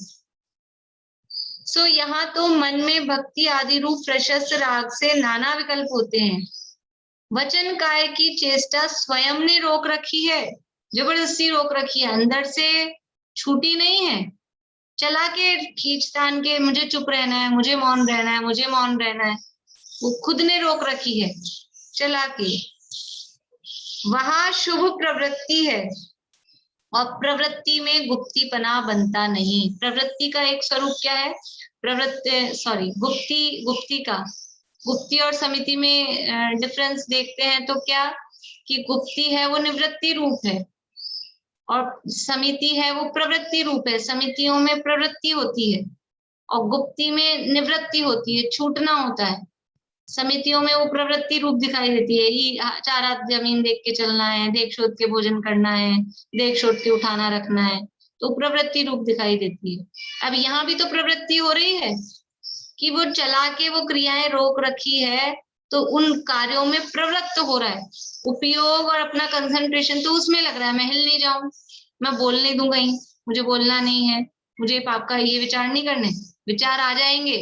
सो यहाँ तो मन में भक्ति आदि रूप प्रशस्त राग से नाना विकल्प होते हैं। वचन काय की चेष्टा स्वयं ने रोक रखी है, जबरदस्ती रोक रखी है, अंदर से छूटी नहीं है, चला के खींचतान के मुझे चुप रहना है, मुझे मौन रहना है, मुझे मौन रहना है, वो खुद ने रोक रखी है चला के। वहां शुभ प्रवृत्ति है, और प्रवृत्ति में गुप्तीपना बनता नहीं। प्रवृत्ति का एक स्वरूप क्या है? गुप्ती और समिति में डिफरेंस देखते हैं तो क्या, कि गुप्ती है वो निवृत्ति रूप है, और समिति है वो प्रवृत्ति रूप है। समितियों में प्रवृत्ति होती है और गुप्ती में निवृत्ति होती है, छूटना होता है। समितियों में वो प्रवृत्ति रूप दिखाई देती है, ये 4 हाथ जमीन देख के चलना है, देख शोध के भोजन करना है, देख शोध के उठाना रखना है, तो प्रवृत्ति रूप दिखाई देती है। अब यहाँ भी तो प्रवृत्ति हो रही है कि वो चला के वो क्रियाएं रोक रखी है, तो उन कार्यों में प्रवृत्त हो रहा है, उपयोग और अपना कंसंट्रेशन तो उसमें लग रहा है। मैं हिल नहीं जाऊं, मैं बोल नहीं दूं कहीं, मुझे बोलना नहीं है, मुझे पाप का ये विचार नहीं करने। विचार आ जाएंगे,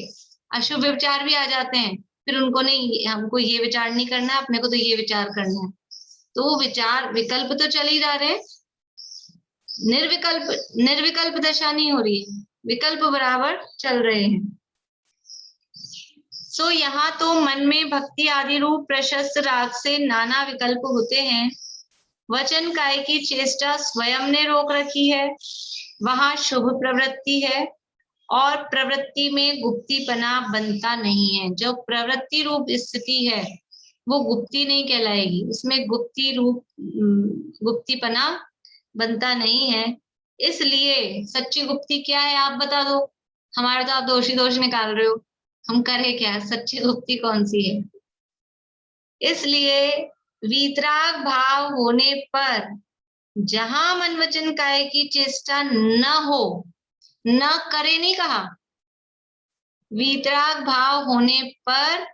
अशुभ विचार भी आ जाते हैं, फिर उनको नहीं, हमको ये विचार नहीं करना है, अपने को तो ये विचार करना है। तो वो विचार विकल्प तो चल ही जा रहे हैं, निर्विकल्प दशा नहीं हो रही है, विकल्प बराबर चल रहे हैं। सो यहाँ तो मन में भक्ति आदि रूप प्रशस्त राग से नाना विकल्प होते हैं। वचन काय की चेष्टा स्वयं ने रोक रखी है, वहां शुभ प्रवृत्ति है और प्रवृत्ति में गुप्तीपना बनता नहीं है। जो प्रवृत्ति रूप स्थिति है वो गुप्ती नहीं कहलाएगी, उसमें गुप्तीपना बनता नहीं है। इसलिए सच्ची गुप्ती क्या है आप बता दो, हमारे तो आप दोष निकाल रहे हो, हम करे क्या, सच्ची गुप्ती कौन सी है। इसलिए वीतराग भाव होने पर जहां मन वचन काय की चेष्टा न हो, न करे नहीं कहा, वीतराग भाव होने पर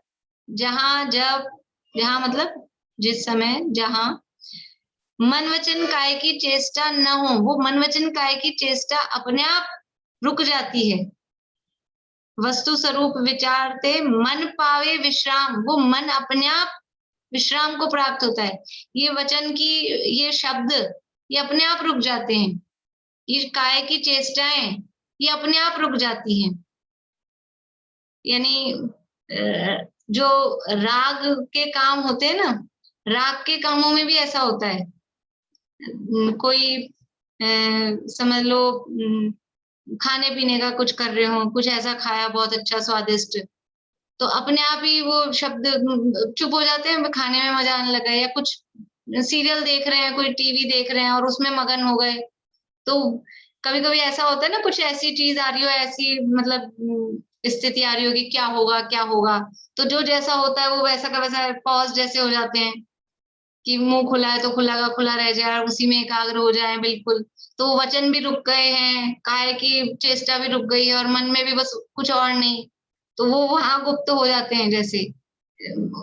जहां मतलब जिस समय जहां मन वचन काय की चेष्टा न हो, वो मन वचन काय की चेष्टा अपने आप रुक जाती है। वस्तु स्वरूप विचारते मन पावे विश्राम, वो मन अपने आप विश्राम को प्राप्त होता है। ये वचन की ये शब्द ये अपने आप रुक जाते हैं, ये काय की चेष्टाएं ये अपने आप रुक जाती हैं। यानी जो राग के काम होते हैं ना, राग के कामों में भी ऐसा होता है। कोई समझ लो खाने पीने का कुछ कर रहे हो, कुछ ऐसा खाया बहुत अच्छा स्वादिष्ट, तो अपने आप ही वो शब्द चुप हो जाते हैं, खाने में मजा आने लगा, या कुछ सीरियल देख रहे हैं, कोई टीवी देख रहे हैं और उसमें मगन हो गए। तो कभी कभी ऐसा होता है ना, कुछ ऐसी चीज आ रही हो, ऐसी मतलब स्थिति आ रही होगी, क्या होगा, तो जो जैसा होता है वो वैसा का वैसा पॉज जैसे हो जाते हैं कि मुंह खुला है तो खुला का खुला रह जाए, उसी में एकाग्र हो जाए बिल्कुल। तो वचन भी रुक गए हैं, काय की चेष्टा भी रुक गई है और मन में भी बस कुछ और नहीं, तो वो वहां गुप्त हो जाते हैं। जैसे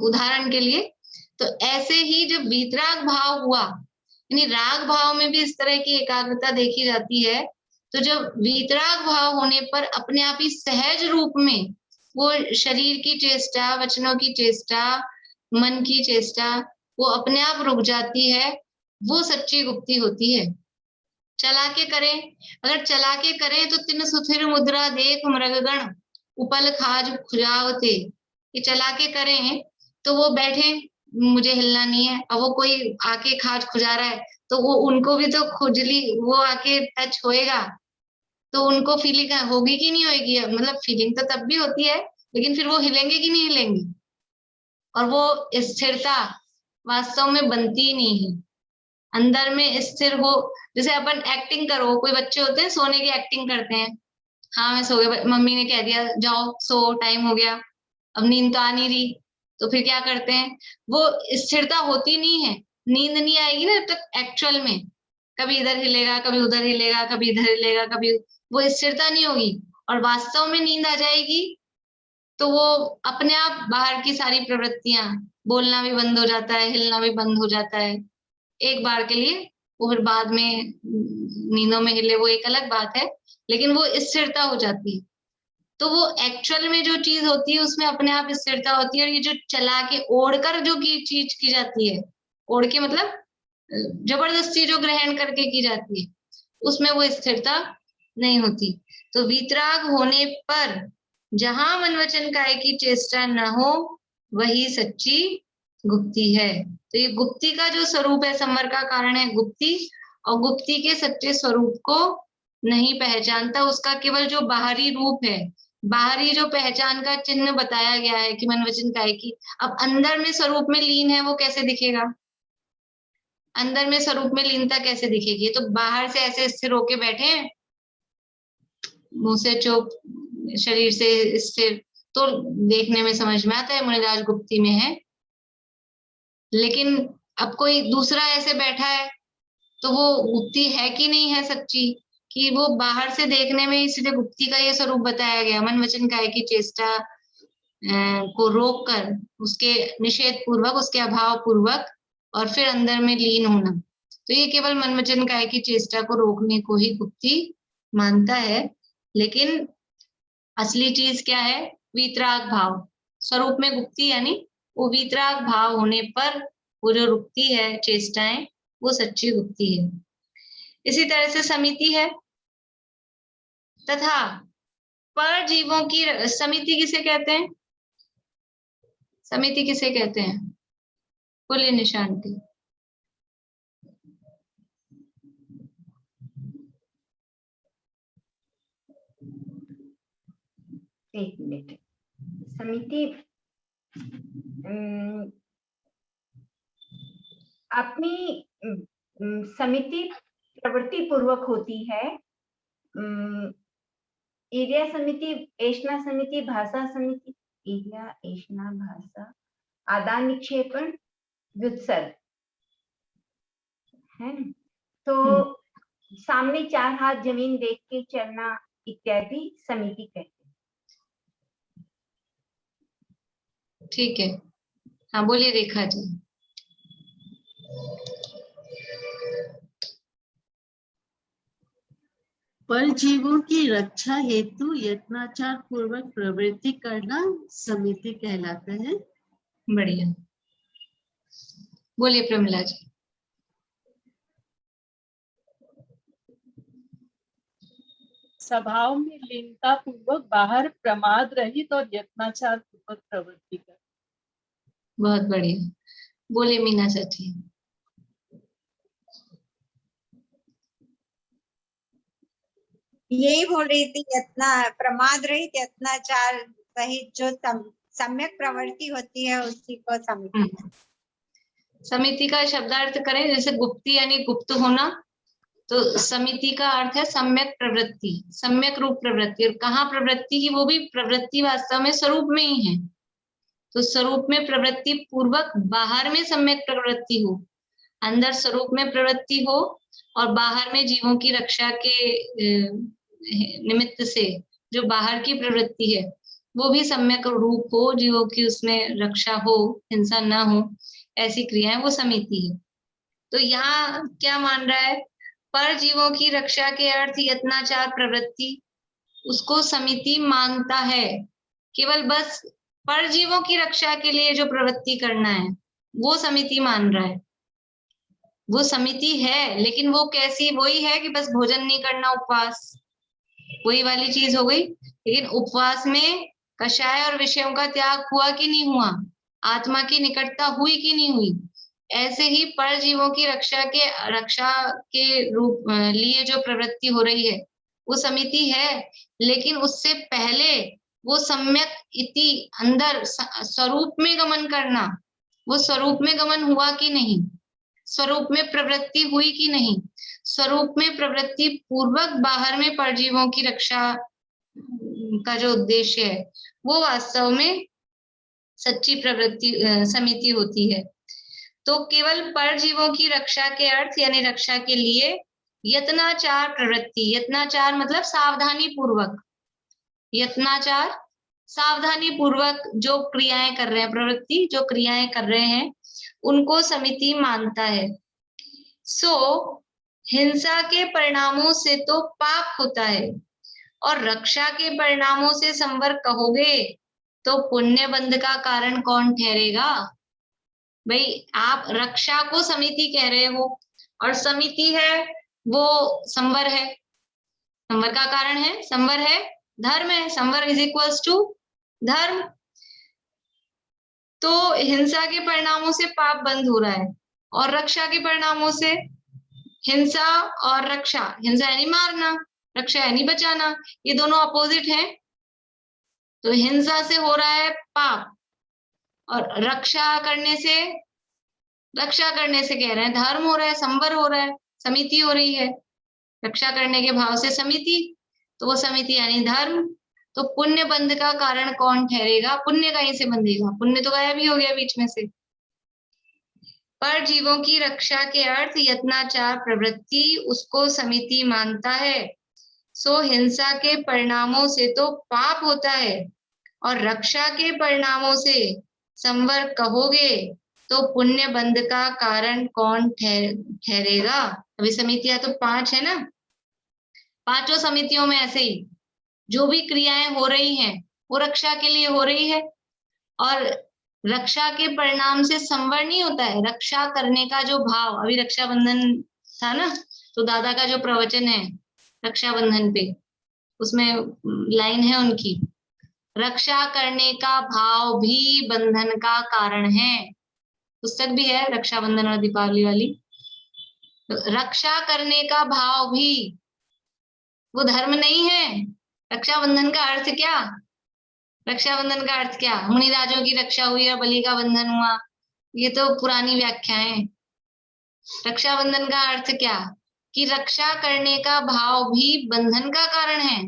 उदाहरण के लिए, तो ऐसे ही जब वीतराग भाव हुआ, यानी राग भाव में भी इस तरह की एकाग्रता देखी जाती है, तो जब वीतराग भाव होने पर अपने आप ही सहज रूप में वो शरीर की चेष्टा, वचनों की चेष्टा, मन की चेष्टा वो अपने आप रुक जाती है, वो सच्ची गुप्ती होती है। चला के करें, अगर चला के करें तो तिन सुथिर मुद्रा देख मृगगण उपल खाज खुजावते, ये चला के करें तो वो बैठे, मुझे हिलना नहीं है, अब वो कोई आके खाज खुजा रहा है तो वो उनको भी तो खुजली, वो आके टच होएगा तो उनको फीलिंग होगी कि नहीं होगी, मतलब फीलिंग तो तब भी होती है, लेकिन फिर वो हिलेंगे कि नहीं हिलेंगे, और वो स्थिरता वास्तव में बनती ही नहीं है। अंदर में स्थिर हो, जैसे अपन एक्टिंग करो, कोई बच्चे होते हैं सोने की एक्टिंग करते हैं, हाँ मैं सो गया, मम्मी ने कह दिया जाओ सो, टाइम हो गया, अब नींद तो आ नहीं रही, तो फिर क्या करते हैं, वो स्थिरता होती नहीं है, नींद नहीं आएगी ना जब तक एक्चुअल में, कभी इधर हिलेगा, कभी उधर हिलेगा, कभी इधर हिलेगा, कभी वो स्थिरता नहीं होगी, और वास्तव में नींद आ जाएगी तो वो अपने आप बाहर की सारी प्रवृत्तियां, बोलना भी बंद हो जाता है, हिलना भी बंद हो जाता है एक बार के लिए, वो फिर बाद में नींदों में हिले वो एक अलग बात है, लेकिन वो स्थिरता हो जाती है। तो वो एक्चुअल में जो चीज होती है उसमें अपने आप स्थिरता होती है, और ये जो चला के ओढ़कर जो की चीज की जाती है, ओढ़ के मतलब जबरदस्ती जो ग्रहण करके की जाती है, उसमें वो स्थिरता नहीं होती। तो वीतराग होने पर जहां मन वचन काय की चेष्टा न हो, वही सच्ची गुप्ती है। तो ये गुप्ती का जो स्वरूप है, संवर का कारण है गुप्ती, और गुप्ती के सच्चे स्वरूप को नहीं पहचानता, उसका केवल जो बाहरी रूप है, बाहरी जो पहचान का चिन्ह बताया गया है कि मन वचन काय की, अब अंदर में स्वरूप में लीन है वो कैसे दिखेगा, अंदर में स्वरूप में लीनता कैसे दिखेगी, तो बाहर से ऐसे स्थिर होके बैठे हैं, मुंह से चुप, शरीर से स्थिर, तो देखने में समझ में आता है मुनिराज गुप्ती में है। लेकिन अब कोई दूसरा ऐसे बैठा है तो वो गुप्ती है कि नहीं है सच्ची, कि वो बाहर से देखने में, इसलिए गुप्ती का ये स्वरूप बताया गया, मन वचन काय की चेष्टा को रोककर, उसके निषेध पूर्वक, उसके अभाव पूर्वक और फिर अंदर में लीन होना, तो ये केवल मन वचन काया की चेष्टा को रोकने को ही गुप्ती मानता है। लेकिन असली चीज क्या है? वीतराग भाव। स्वरूप में गुप्ती यानी वो वीतराग भाव होने पर वो जो रुकती है चेष्टाएं, वो सच्ची गुप्ती है। इसी तरह से समिति है। तथा पर जीवों की समिति किसे कहते हैं? समिति किसे कहते हैं? बोलिए निशांति। एक मिनट। समिति अपनी समिति प्रवृत्ति पूर्वक होती है। एरिया समिति, एषणा समिति, भाषा समिति, एरिया, एषणा, भाषा, आदान निक्षेपण, व्युत्सर्ग है। तो सामने 4 हाथ जमीन देख के चलना इत्यादि समिति कहते हैं। ठीक है, हाँ बोलिए रेखा जी। पर जीवों की रक्षा हेतु यत्नाचार पूर्वक प्रवृत्ति करना समिति कहलाता है। बढ़िया, बोलिए प्रमिला जी। स्वभाव में लीनता पूर्वक बाहर प्रमाद रहित और यत्नाचार पूर्वक प्रवृत्ति कर। बहुत बढ़िया, बोलिए मीना चाची। यही बोल रही थी, यत्ना प्रमाद रहित यत्नाचार सहित जो सम्यक प्रवृत्ति होती है उसी को समिति। समिति का शब्दार्थ करें, जैसे गुप्ती यानी गुप्त होना, तो समिति का अर्थ है सम्यक प्रवृत्ति, सम्यक रूप प्रवृत्ति। और कहाँ प्रवृत्ति की? वो भी प्रवृत्ति वास्तव में स्वरूप में ही है। तो स्वरूप में प्रवृत्ति पूर्वक बाहर में सम्यक प्रवृत्ति हो, अंदर स्वरूप में प्रवृत्ति हो और बाहर में जीवों की रक्षा के निमित्त से जो बाहर की प्रवृत्ति है वो भी सम्यक रूप हो, जीवों की उसमें रक्षा हो, हिंसा ना हो, ऐसी क्रियाएं वो समिति है। तो यहाँ क्या मान रहा है? पर जीवों की रक्षा के अर्थ यत्नाचार प्रवृत्ति, उसको समिति मानता है। केवल बस पर जीवों की रक्षा के लिए जो प्रवृत्ति करना है वो समिति मान रहा है। वो समिति है, लेकिन वो कैसी? वही है कि बस भोजन नहीं करना, उपवास, वही वाली चीज हो गई। लेकिन उपवास में कषाय और विषयों का त्याग हुआ कि नहीं हुआ? आत्मा की निकटता हुई कि नहीं हुई? ऐसे ही पर जीवों की रक्षा के रूप लिए जो प्रवृत्ति हो रही है वो समिति है, लेकिन उससे पहले वो सम्यक इति अंदर स्वरूप में गमन करना, वो स्वरूप में गमन हुआ कि नहीं, स्वरूप में प्रवृत्ति हुई कि नहीं, स्वरूप में प्रवृत्ति पूर्वक बाहर में परजीवों की रक्षा का जो उद्देश्य है वो वास्तव में सच्ची प्रवृत्ति समिति होती है। तो केवल परजीवों की रक्षा के अर्थ यानी रक्षा के लिए यत्नाचार प्रवृत्ति, यत्नाचार मतलब सावधानी पूर्वक, यत्नाचार सावधानी पूर्वक जो क्रियाएं कर रहे हैं, प्रवृत्ति जो क्रियाएं कर रहे हैं उनको समिति मानता है। सो हिंसा के परिणामों से तो पाप होता है और रक्षा के परिणामों से संवर कहोगे तो पुण्य बंध का कारण कौन ठहरेगा? भाई आप रक्षा को समिति कह रहे हो और समिति है वो संवर है, संवर का कारण है, संवर है धर्म है, संवर इज इक्वल्स टू धर्म। तो हिंसा के परिणामों से पाप बंद हो रहा है और रक्षा के परिणामों से हिंसा और रक्षा, हिंसा यानी मारना, रक्षा यानी बचाना, ये दोनों अपोजिट हैं। तो हिंसा से हो रहा है पाप और रक्षा करने से कह रहे हैं धर्म हो रहा है, संवर हो रहा है, समिति हो रही है। रक्षा करने के भाव से समिति, तो वो समिति यानी धर्म। तो पुण्य बंध का कारण कौन ठहरेगा? पुण्य कहीं से बंधेगा? पुण्य तो गायब ही हो गया बीच में से। पर जीवों की रक्षा के अर्थ यत्नाचार प्रवृत्ति, उसको समिति मानता है। सो हिंसा के परिणामों से तो पाप होता है और रक्षा के परिणामों से संवर कहोगे तो पुण्य बंध का कारण कौन ठहरेगा। अभी समितियां तो 5 है ना, पांचों समितियों में ऐसे ही जो भी क्रियाएं हो रही हैं वो रक्षा के लिए हो रही है, और रक्षा के परिणाम से संवर नहीं होता है। रक्षा करने का जो भाव, अभी रक्षाबंधन था ना, तो दादा का जो प्रवचन है रक्षाबंधन पे, उसमें लाइन है उनकी, रक्षा करने का भाव भी बंधन का कारण है। पुस्तक भी है रक्षाबंधन और दीपावली वाली। रक्षा करने का भाव भी, वो धर्म नहीं है। रक्षाबंधन का अर्थ क्या, रक्षाबंधन का अर्थ क्या, मुनिराजों की रक्षा हुई और बलि का बंधन हुआ, ये तो पुरानी व्याख्या है। रक्षाबंधन का अर्थ क्या, कि रक्षा करने का भाव भी बंधन का कारण है।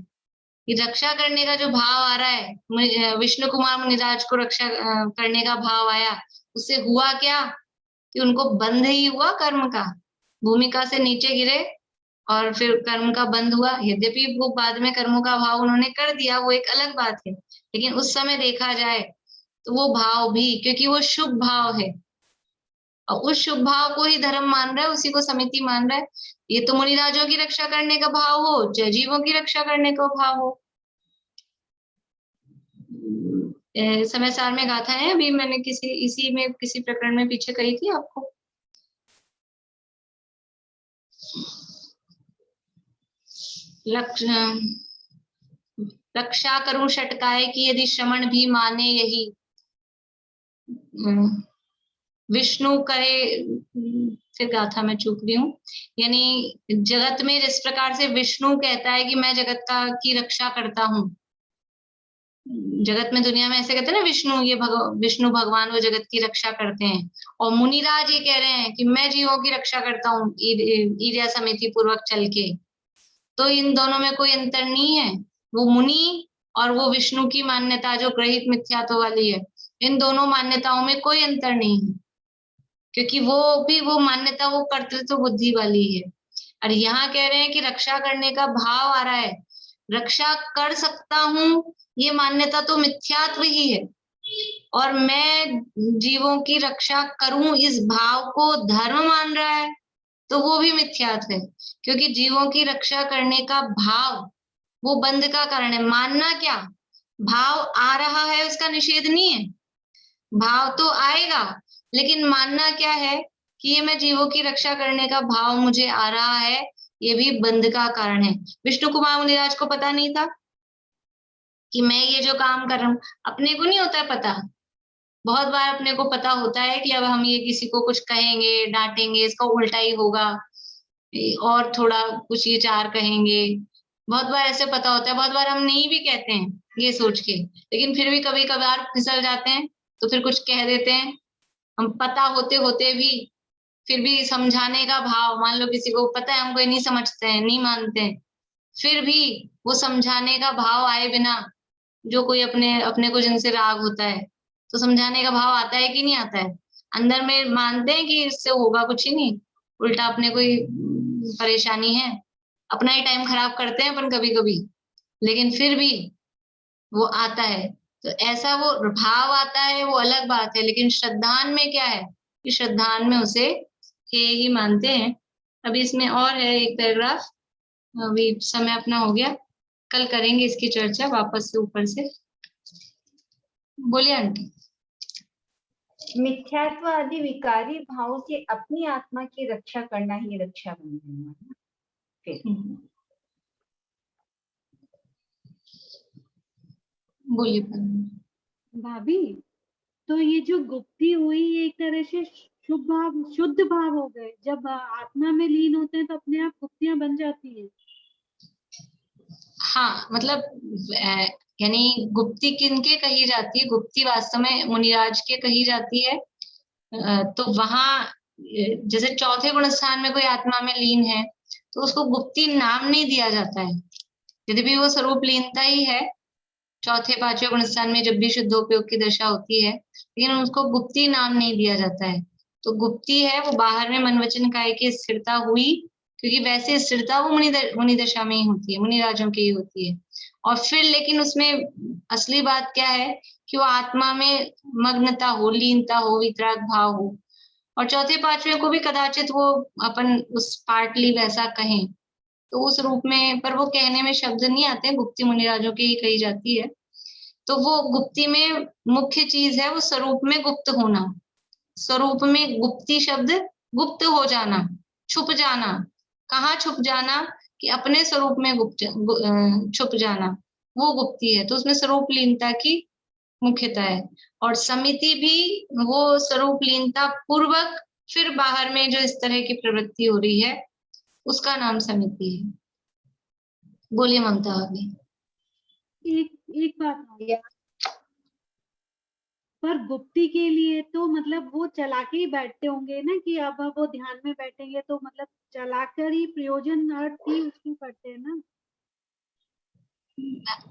कि रक्षा करने का जो भाव आ रहा है, विष्णु कुमार मुनिराज को रक्षा करने का भाव आया, उससे हुआ क्या कि उनको बंध ही हुआ कर्म का। भूमिका से नीचे गिरे और फिर कर्म का बंध हुआ। यद्यपि वो बाद में कर्मों का भाव उन्होंने कर दिया, वो एक अलग बात है, लेकिन उस समय देखा जाए तो वो भाव भी, क्योंकि वो शुभ भाव है और उस शुभ भाव को ही धर्म मान रहा है, उसी को समिति मान रहा है। ये तो मुनिराजों की रक्षा करने का भाव हो, चाहे जीवों की रक्षा करने का भाव हो। समय सार में गाथा है, अभी मैंने इसी में किसी प्रकरण में पीछे कही थी आपको। रक्षा करूं षटकाय की यदि श्रवण भी माने यही, विष्णु कहे, फिर गाथा में चूक रही हूँ, यानी जगत में जिस प्रकार से विष्णु कहता है कि मैं जगत की रक्षा करता हूँ, जगत में दुनिया में ऐसे कहते हैं ना, विष्णु भगवान वो जगत की रक्षा करते हैं, और मुनिराज ये कह रहे हैं कि मैं जीवों की रक्षा करता हूँ ईर्ष्या समिति पूर्वक चल के। तो इन दोनों में कोई अंतर नहीं है। वो मुनि और वो विष्णु की मान्यता जो ग्रहित मिथ्यात्व वाली है, इन दोनों मान्यताओं में कोई अंतर नहीं है, क्योंकि वो मान्यता वो कर्तृत्व बुद्धि वाली है। और यहाँ कह रहे हैं कि रक्षा करने का भाव आ रहा है, रक्षा कर सकता हूँ, ये मान्यता तो मिथ्यात्व ही है, और मैं जीवों की रक्षा करूं इस भाव को धर्म मान रहा है, तो वो भी मिथ्यात्व है। क्योंकि जीवों की रक्षा करने का भाव वो बंध का कारण है। मानना क्या, भाव आ रहा है उसका निषेध नहीं है, भाव तो आएगा, लेकिन मानना क्या है कि ये मैं जीवों की रक्षा करने का भाव मुझे आ रहा है, ये भी बंध का कारण है। विष्णु कुमार मुनिराज को पता नहीं था कि मैं ये जो काम कर रहा हूँ, अपने को नहीं होता है पता। बहुत बार अपने को पता होता है कि अब हम ये किसी को कुछ कहेंगे, डांटेंगे, इसका उल्टा ही होगा, और थोड़ा कुछ ये चार कहेंगे, बहुत बार ऐसे पता होता है। बहुत बार हम नहीं भी कहते हैं ये सोच के, लेकिन फिर भी कभी कभार फिसल जाते हैं, तो फिर कुछ कह देते हैं। हम पता होते होते भी फिर भी समझाने का भाव, मान लो किसी को पता है हमको नहीं समझते हैं, नहीं मानते हैं, फिर भी वो समझाने का भाव आए बिना, जो कोई अपने को जिनसे राग होता है, तो समझाने का भाव आता है कि नहीं आता है, अंदर में मानते हैं कि इससे होगा कुछ ही नहीं, उल्टा अपने कोई परेशानी है, अपना ही टाइम खराब करते हैं अपन कभी कभी, लेकिन फिर भी वो आता है। तो ऐसा वो भाव आता है, वो अलग बात है। लेकिन श्रद्धान में क्या है कि श्रद्धान में उसे हे ही मानते हैं। अभी इसमें और है एक पैराग्राफ, अभी समय अपना हो गया, कल करेंगे इसकी चर्चा वापस से ऊपर से। बोलिए आंटी। मिथ्यात्व आदि विकारी भाव से अपनी आत्मा की रक्षा करना ही रक्षा बंधन है। फिर बोलिए भाभी, तो ये जो गुप्ती हुई एक तरह से शुद्ध भाव हो गए। जब आत्मा में लीन होते हैं तो अपने आप गुप्तियां बन जाती है। हाँ, मतलब यानी गुप्ती किनके कही जाती है, गुप्ती वास्तव में मुनिराज के कही जाती है। तो वहां जैसे चौथे गुण स्थान में कोई आत्मा में लीन है तो उसको गुप्ती नाम नहीं दिया जाता है, यद्यपि वो स्वरूप लीनता ही है। चौथे पांचवें गुण स्थान में जब भी शुद्धोपयोग की दशा होती है, लेकिन उसको गुप्ती नाम नहीं दिया जाता है। तो गुप्ती है वो बाहर में मन वचन काया की स्थिरता हुई क्योंकि वैसे स्थिरता वो मुनि दशा में ही होती है, मुनि राजों की ही होती है। और फिर लेकिन उसमें असली बात क्या है कि वो आत्मा में मग्नता हो, लीनता हो, वितराग भाव हो। और चौथे पांचवे को भी कदाचित वो अपन उस पार्टली वैसा कहें तो उस रूप में, पर वो कहने में शब्द नहीं आते, गुप्ती मुनिराजों की ही कही जाती है। तो वो गुप्ती में मुख्य चीज है वो स्वरूप में गुप्त होना। स्वरूप में गुप्ती शब्द गुप्त हो जाना, छुप जाना। कहाँ छुप जाना? कि अपने स्वरूप में छुप जाना, वो गुप्ती है। तो उसमें स्वरूप लीनता की मुख्यता है। और समिति भी वो स्वरूप लीनता पूर्वक फिर बाहर में जो इस तरह की प्रवृत्ति हो रही है उसका नाम समिति है। बोलिए ममता अभी। एक बात पर गुप्ती के लिए तो मतलब वो चला के ही बैठते होंगे ना, कि अब वो ध्यान में बैठेंगे तो मतलब चलाकर ही प्रयोजन अर्थ ही उसको करते हैं ना।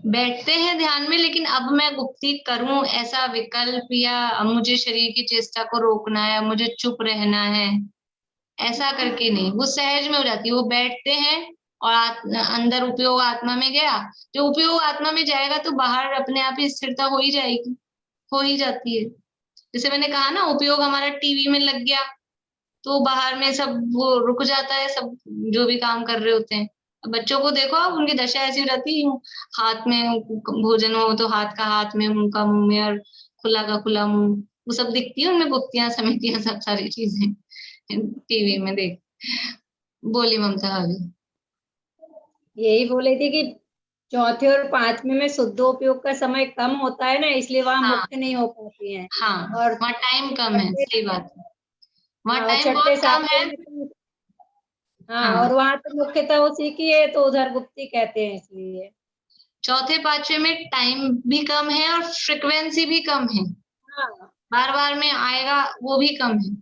बैठते हैं ध्यान में, लेकिन अब मैं गुप्ती करूं ऐसा विकल्प, या मुझे शरीर की चेष्टा को रोकना है, मुझे चुप रहना है, ऐसा करके नहीं। वो सहज में हो जाती है। वो बैठते हैं और अंदर उपयोग आत्मा में गया। जो उपयोग आत्मा में जाएगा तो बाहर अपने आप ही स्थिरता हो ही जाएगी, हो ही जाती है। जैसे मैंने कहा ना, उपयोग हमारा टीवी में लग गया तो बाहर में सब वो रुक जाता है, सब जो भी काम कर रहे होते हैं। बच्चों को देखो आप, उनकी दशा ऐसी हो जाती है, हाथ में भोजन हो तो हाथ का हाथ में, मुंह का मुंह में, और खुला का खुला मुंह, वो सब दिखती है उनमें, गुप्तियां समितियां सब सारी चीजें टीवी में देख। बोली ममता अभी। यही बोले थे कि चौथे और पांचवें में शुद्धोपयोग का समय कम होता है ना, इसलिए वहां हाँ, मुक्त नहीं हो पाती हैं। हाँ, और वहाँ टाइम कम है, सही बात है, वहाँ हाँ, और टाइम छठे बहुत कम है। सातवें में तो हाँ, हाँ, और वहां तो मुख्यतः उसी की है, तो उधर गुप्ती कहते हैं इसलिए। चौथे पांचवे में टाइम भी कम है और फ्रिक्वेंसी भी कम है, हाँ, बार बार में आएगा वो भी कम है,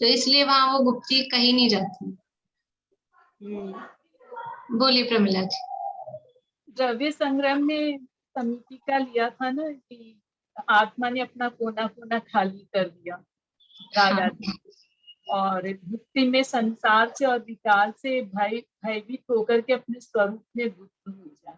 तो इसलिए वहां वो गुप्ती कही नहीं जाती। बोलिए प्रमिला जी। द्रव्य संग्रह में समिति का लिया था ना कि आत्मा ने अपना कोना कोना खाली कर दिया राग आदि, और मुक्ति में संसार से और विकार से भयभीत होकर के अपने स्वरूप में गुप्त हो जाए।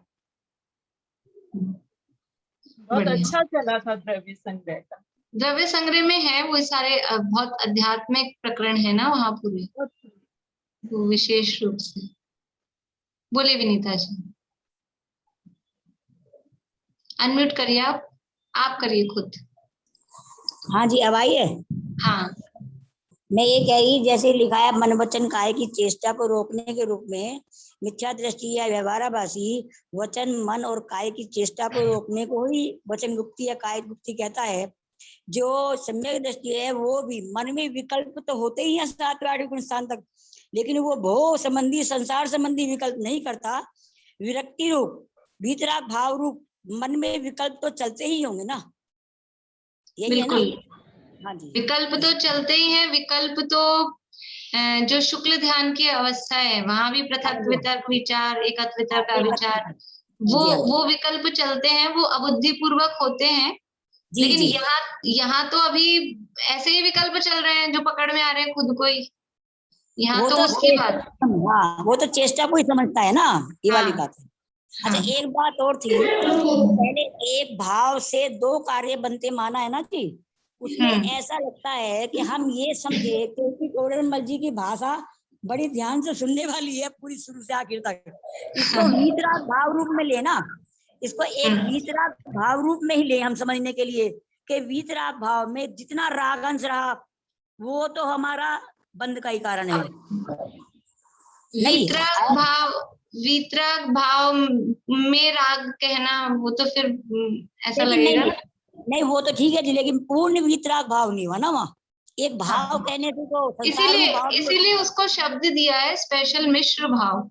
बहुत अच्छा चला था द्रव्य संग्रह का। द्रव्य संग्रह में है वो सारे बहुत आध्यात्मिक प्रकरण है ना वहां पूरे, वो विशेष रूप से। बोले विनीता जी। अनम्यूट करिए आप करिए खुद। हाँ जी, अब आई है। हाँ, मैं ये कह रही, जैसे लिखा है मन वचन काया की चेष्टा को रोकने के रूप में मिथ्या दृष्टि या व्यवहाराभासी वचन मन और काय की चेष्टा को रोकने को ही वचन गुप्ती या काय गुप्ती कहता है। जो सम्यक दृष्टि है वो भी मन में विकल्प तो होते ही हैं 7 8 गुण स्थान तक, लेकिन वो भोग संबंधी संसार संबंधी विकल्प नहीं करता। विरक्ति रूप भीतराग भाव रूप मन में विकल्प तो चलते ही होंगे ना, यही है ना। हाँ जी, विकल्प तो चलते ही हैं। विकल्प तो जो शुक्ल ध्यान की अवस्था है वहां भी पृथक वितर्क विचार, एकत्व वितर्क का विचार, वो विकल्प चलते हैं, वो अबुद्धि पूर्वक होते हैं। लेकिन यहाँ तो अभी ऐसे ही विकल्प चल रहे हैं जो पकड़ में आ रहे हैं खुद को ही। यहाँ तो उसकी बात, हाँ, वो तो चेष्टा को ही समझता है ना, ये वाली बात है। अच्छा, एक बात और थी, पहले एक भाव से 2 कार्य बनते माना है ना जी, उसमें ऐसा लगता है कि हम ये समझे, क्योंकि गौरमल जी की भाषा बड़ी ध्यान से सुनने वाली है पूरी शुरू से आखिर तक। इसको वीतराग भाव रूप में लेना, इसको एक वीतराग भाव रूप में ही ले हम समझने के लिए, कि वीतराग भाव में जितना राग अंश रहा वो तो हमारा बंध का ही कारण है। वीतराग भाव में राग कहना वो तो फिर ऐसा लगेगा। नहीं, वो तो ठीक है जी, लेकिन पूर्ण वीतराग भाव नहीं हुआ ना वहाँ। एक भाव कहने से तो इसीलिए उसको शब्द दिया है स्पेशल मिश्र भाव।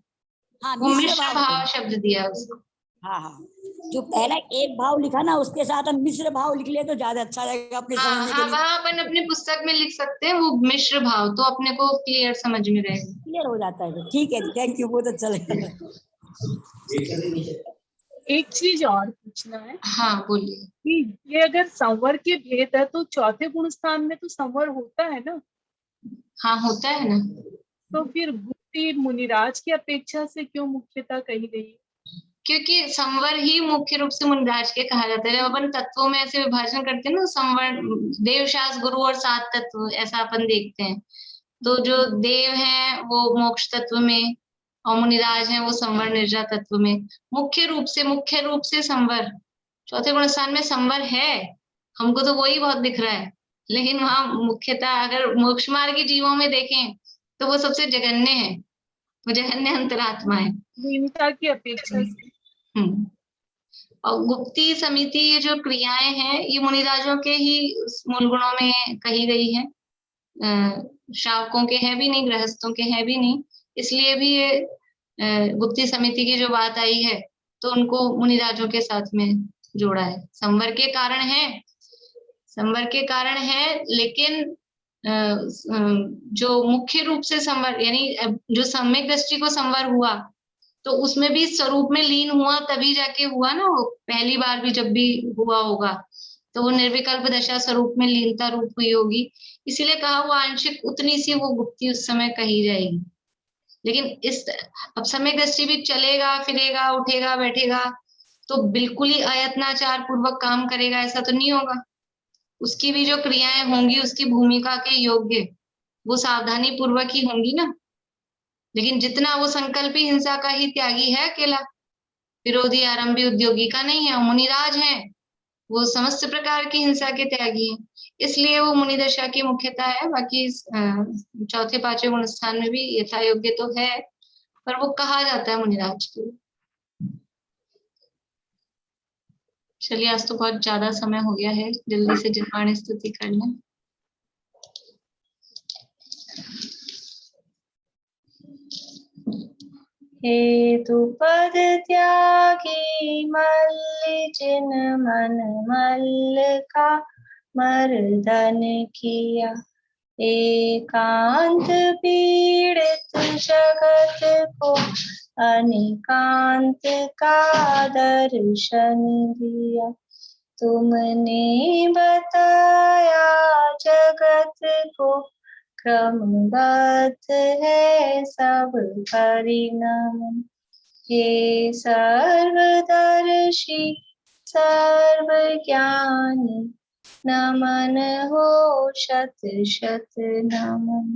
हाँ, मिश्र भाव शब्द दिया उसको। हाँ, जो पहला एक भाव लिखा ना उसके साथ हम मिश्र भाव लिख ले तो ज्यादा अच्छा रहेगा अपने समझने के लिए। वहाँ अपन अपनी पुस्तक में लिख सकते हैं वो मिश्र भाव, तो अपने को क्लियर समझ में रहेगा, क्लियर हो जाता है। ठीक है, थैंक यू, बहुत अच्छा लगा। एक चीज और पूछना है। हाँ बोलिए। कि ये अगर संवर के भेद है तो चौथे गुण स्थान में तो संवर होता है ना। हाँ होता है ना। तो फिर गुप्ती मुनिराज की अपेक्षा से क्यों मुख्यता कही गई? क्योंकि संवर ही मुख्य रूप से मुनिराज के कहा जाता है। जब अपन तत्वों में ऐसे विभाजन करते हैं ना, संवर, देवशास, गुरु और सात तत्व, ऐसा अपन देखते हैं। तो जो देव हैं वो मोक्ष तत्व में, और मुनिराज हैं वो संवर निर्जा तत्व में। मुख्य रूप से संवर, चौथे गुण स्थान में संवर है, हमको तो वही बहुत दिख रहा है, लेकिन वहां मुख्यतः अगर मोक्ष मार्ग के जीवों में देखें तो वो सबसे जघन्य है, वो जघन्य अंतरात्मा है हीनता की अपेक्षा से। और गुप्ती समिति, ये जो क्रियाएं हैं ये मुनिराजों के ही मूल गुणों में कही गई है, श्रावकों के हैं भी नहीं, गृहस्थों के हैं भी नहीं, इसलिए भी ये गुप्ती समिति की जो बात आई है तो उनको मुनिराजों के साथ में जोड़ा है। संवर के कारण है, लेकिन जो मुख्य रूप से संवर, यानी जो सम्यक दृष्टि को संवर हुआ तो उसमें भी स्वरूप में लीन हुआ, तभी जाके हुआ ना वो। पहली बार भी जब भी हुआ होगा तो वो निर्विकल्प दशा स्वरूप में लीनता रूप हुई होगी, इसीलिए कहा वो आंशिक उतनी सी वो गुप्ती उस समय कही जाएगी। लेकिन इस अब समय दृष्टि भी चलेगा फिरेगा उठेगा बैठेगा तो बिल्कुल ही अयत्नाचार पूर्वक काम करेगा ऐसा तो नहीं होगा। उसकी भी जो क्रियाएं होंगी उसकी भूमिका के योग्य वो सावधानी पूर्वक ही होंगी ना। लेकिन जितना वो संकल्पी हिंसा का ही त्यागी है अकेला, विरोधी आरंभी उद्योगी का नहीं है। मुनिराज है वो समस्त प्रकार की हिंसा के त्यागी हैं, इसलिए वो मुनि दशा की मुख्यता है। बाकी चौथे पांचवें गुण स्थान में भी यथा योग्य तो है, पर वो कहा जाता है मुनिराज को। चलिए आज तो बहुत ज्यादा समय हो गया है, जल्दी से जिह्वाणी स्तुति कर लें। हेतु पद त्यागी मल्ल जिन मन मल्ल का मर्दन किया, एकांत पीड़ित जगत को अनिकांत का दर्शन दिया। तुमने बताया जगत को क्रमबद्ध है सब परिणाम। हे सर्वदर्शी सर्वज्ञानी नमन हो शत शत नमन।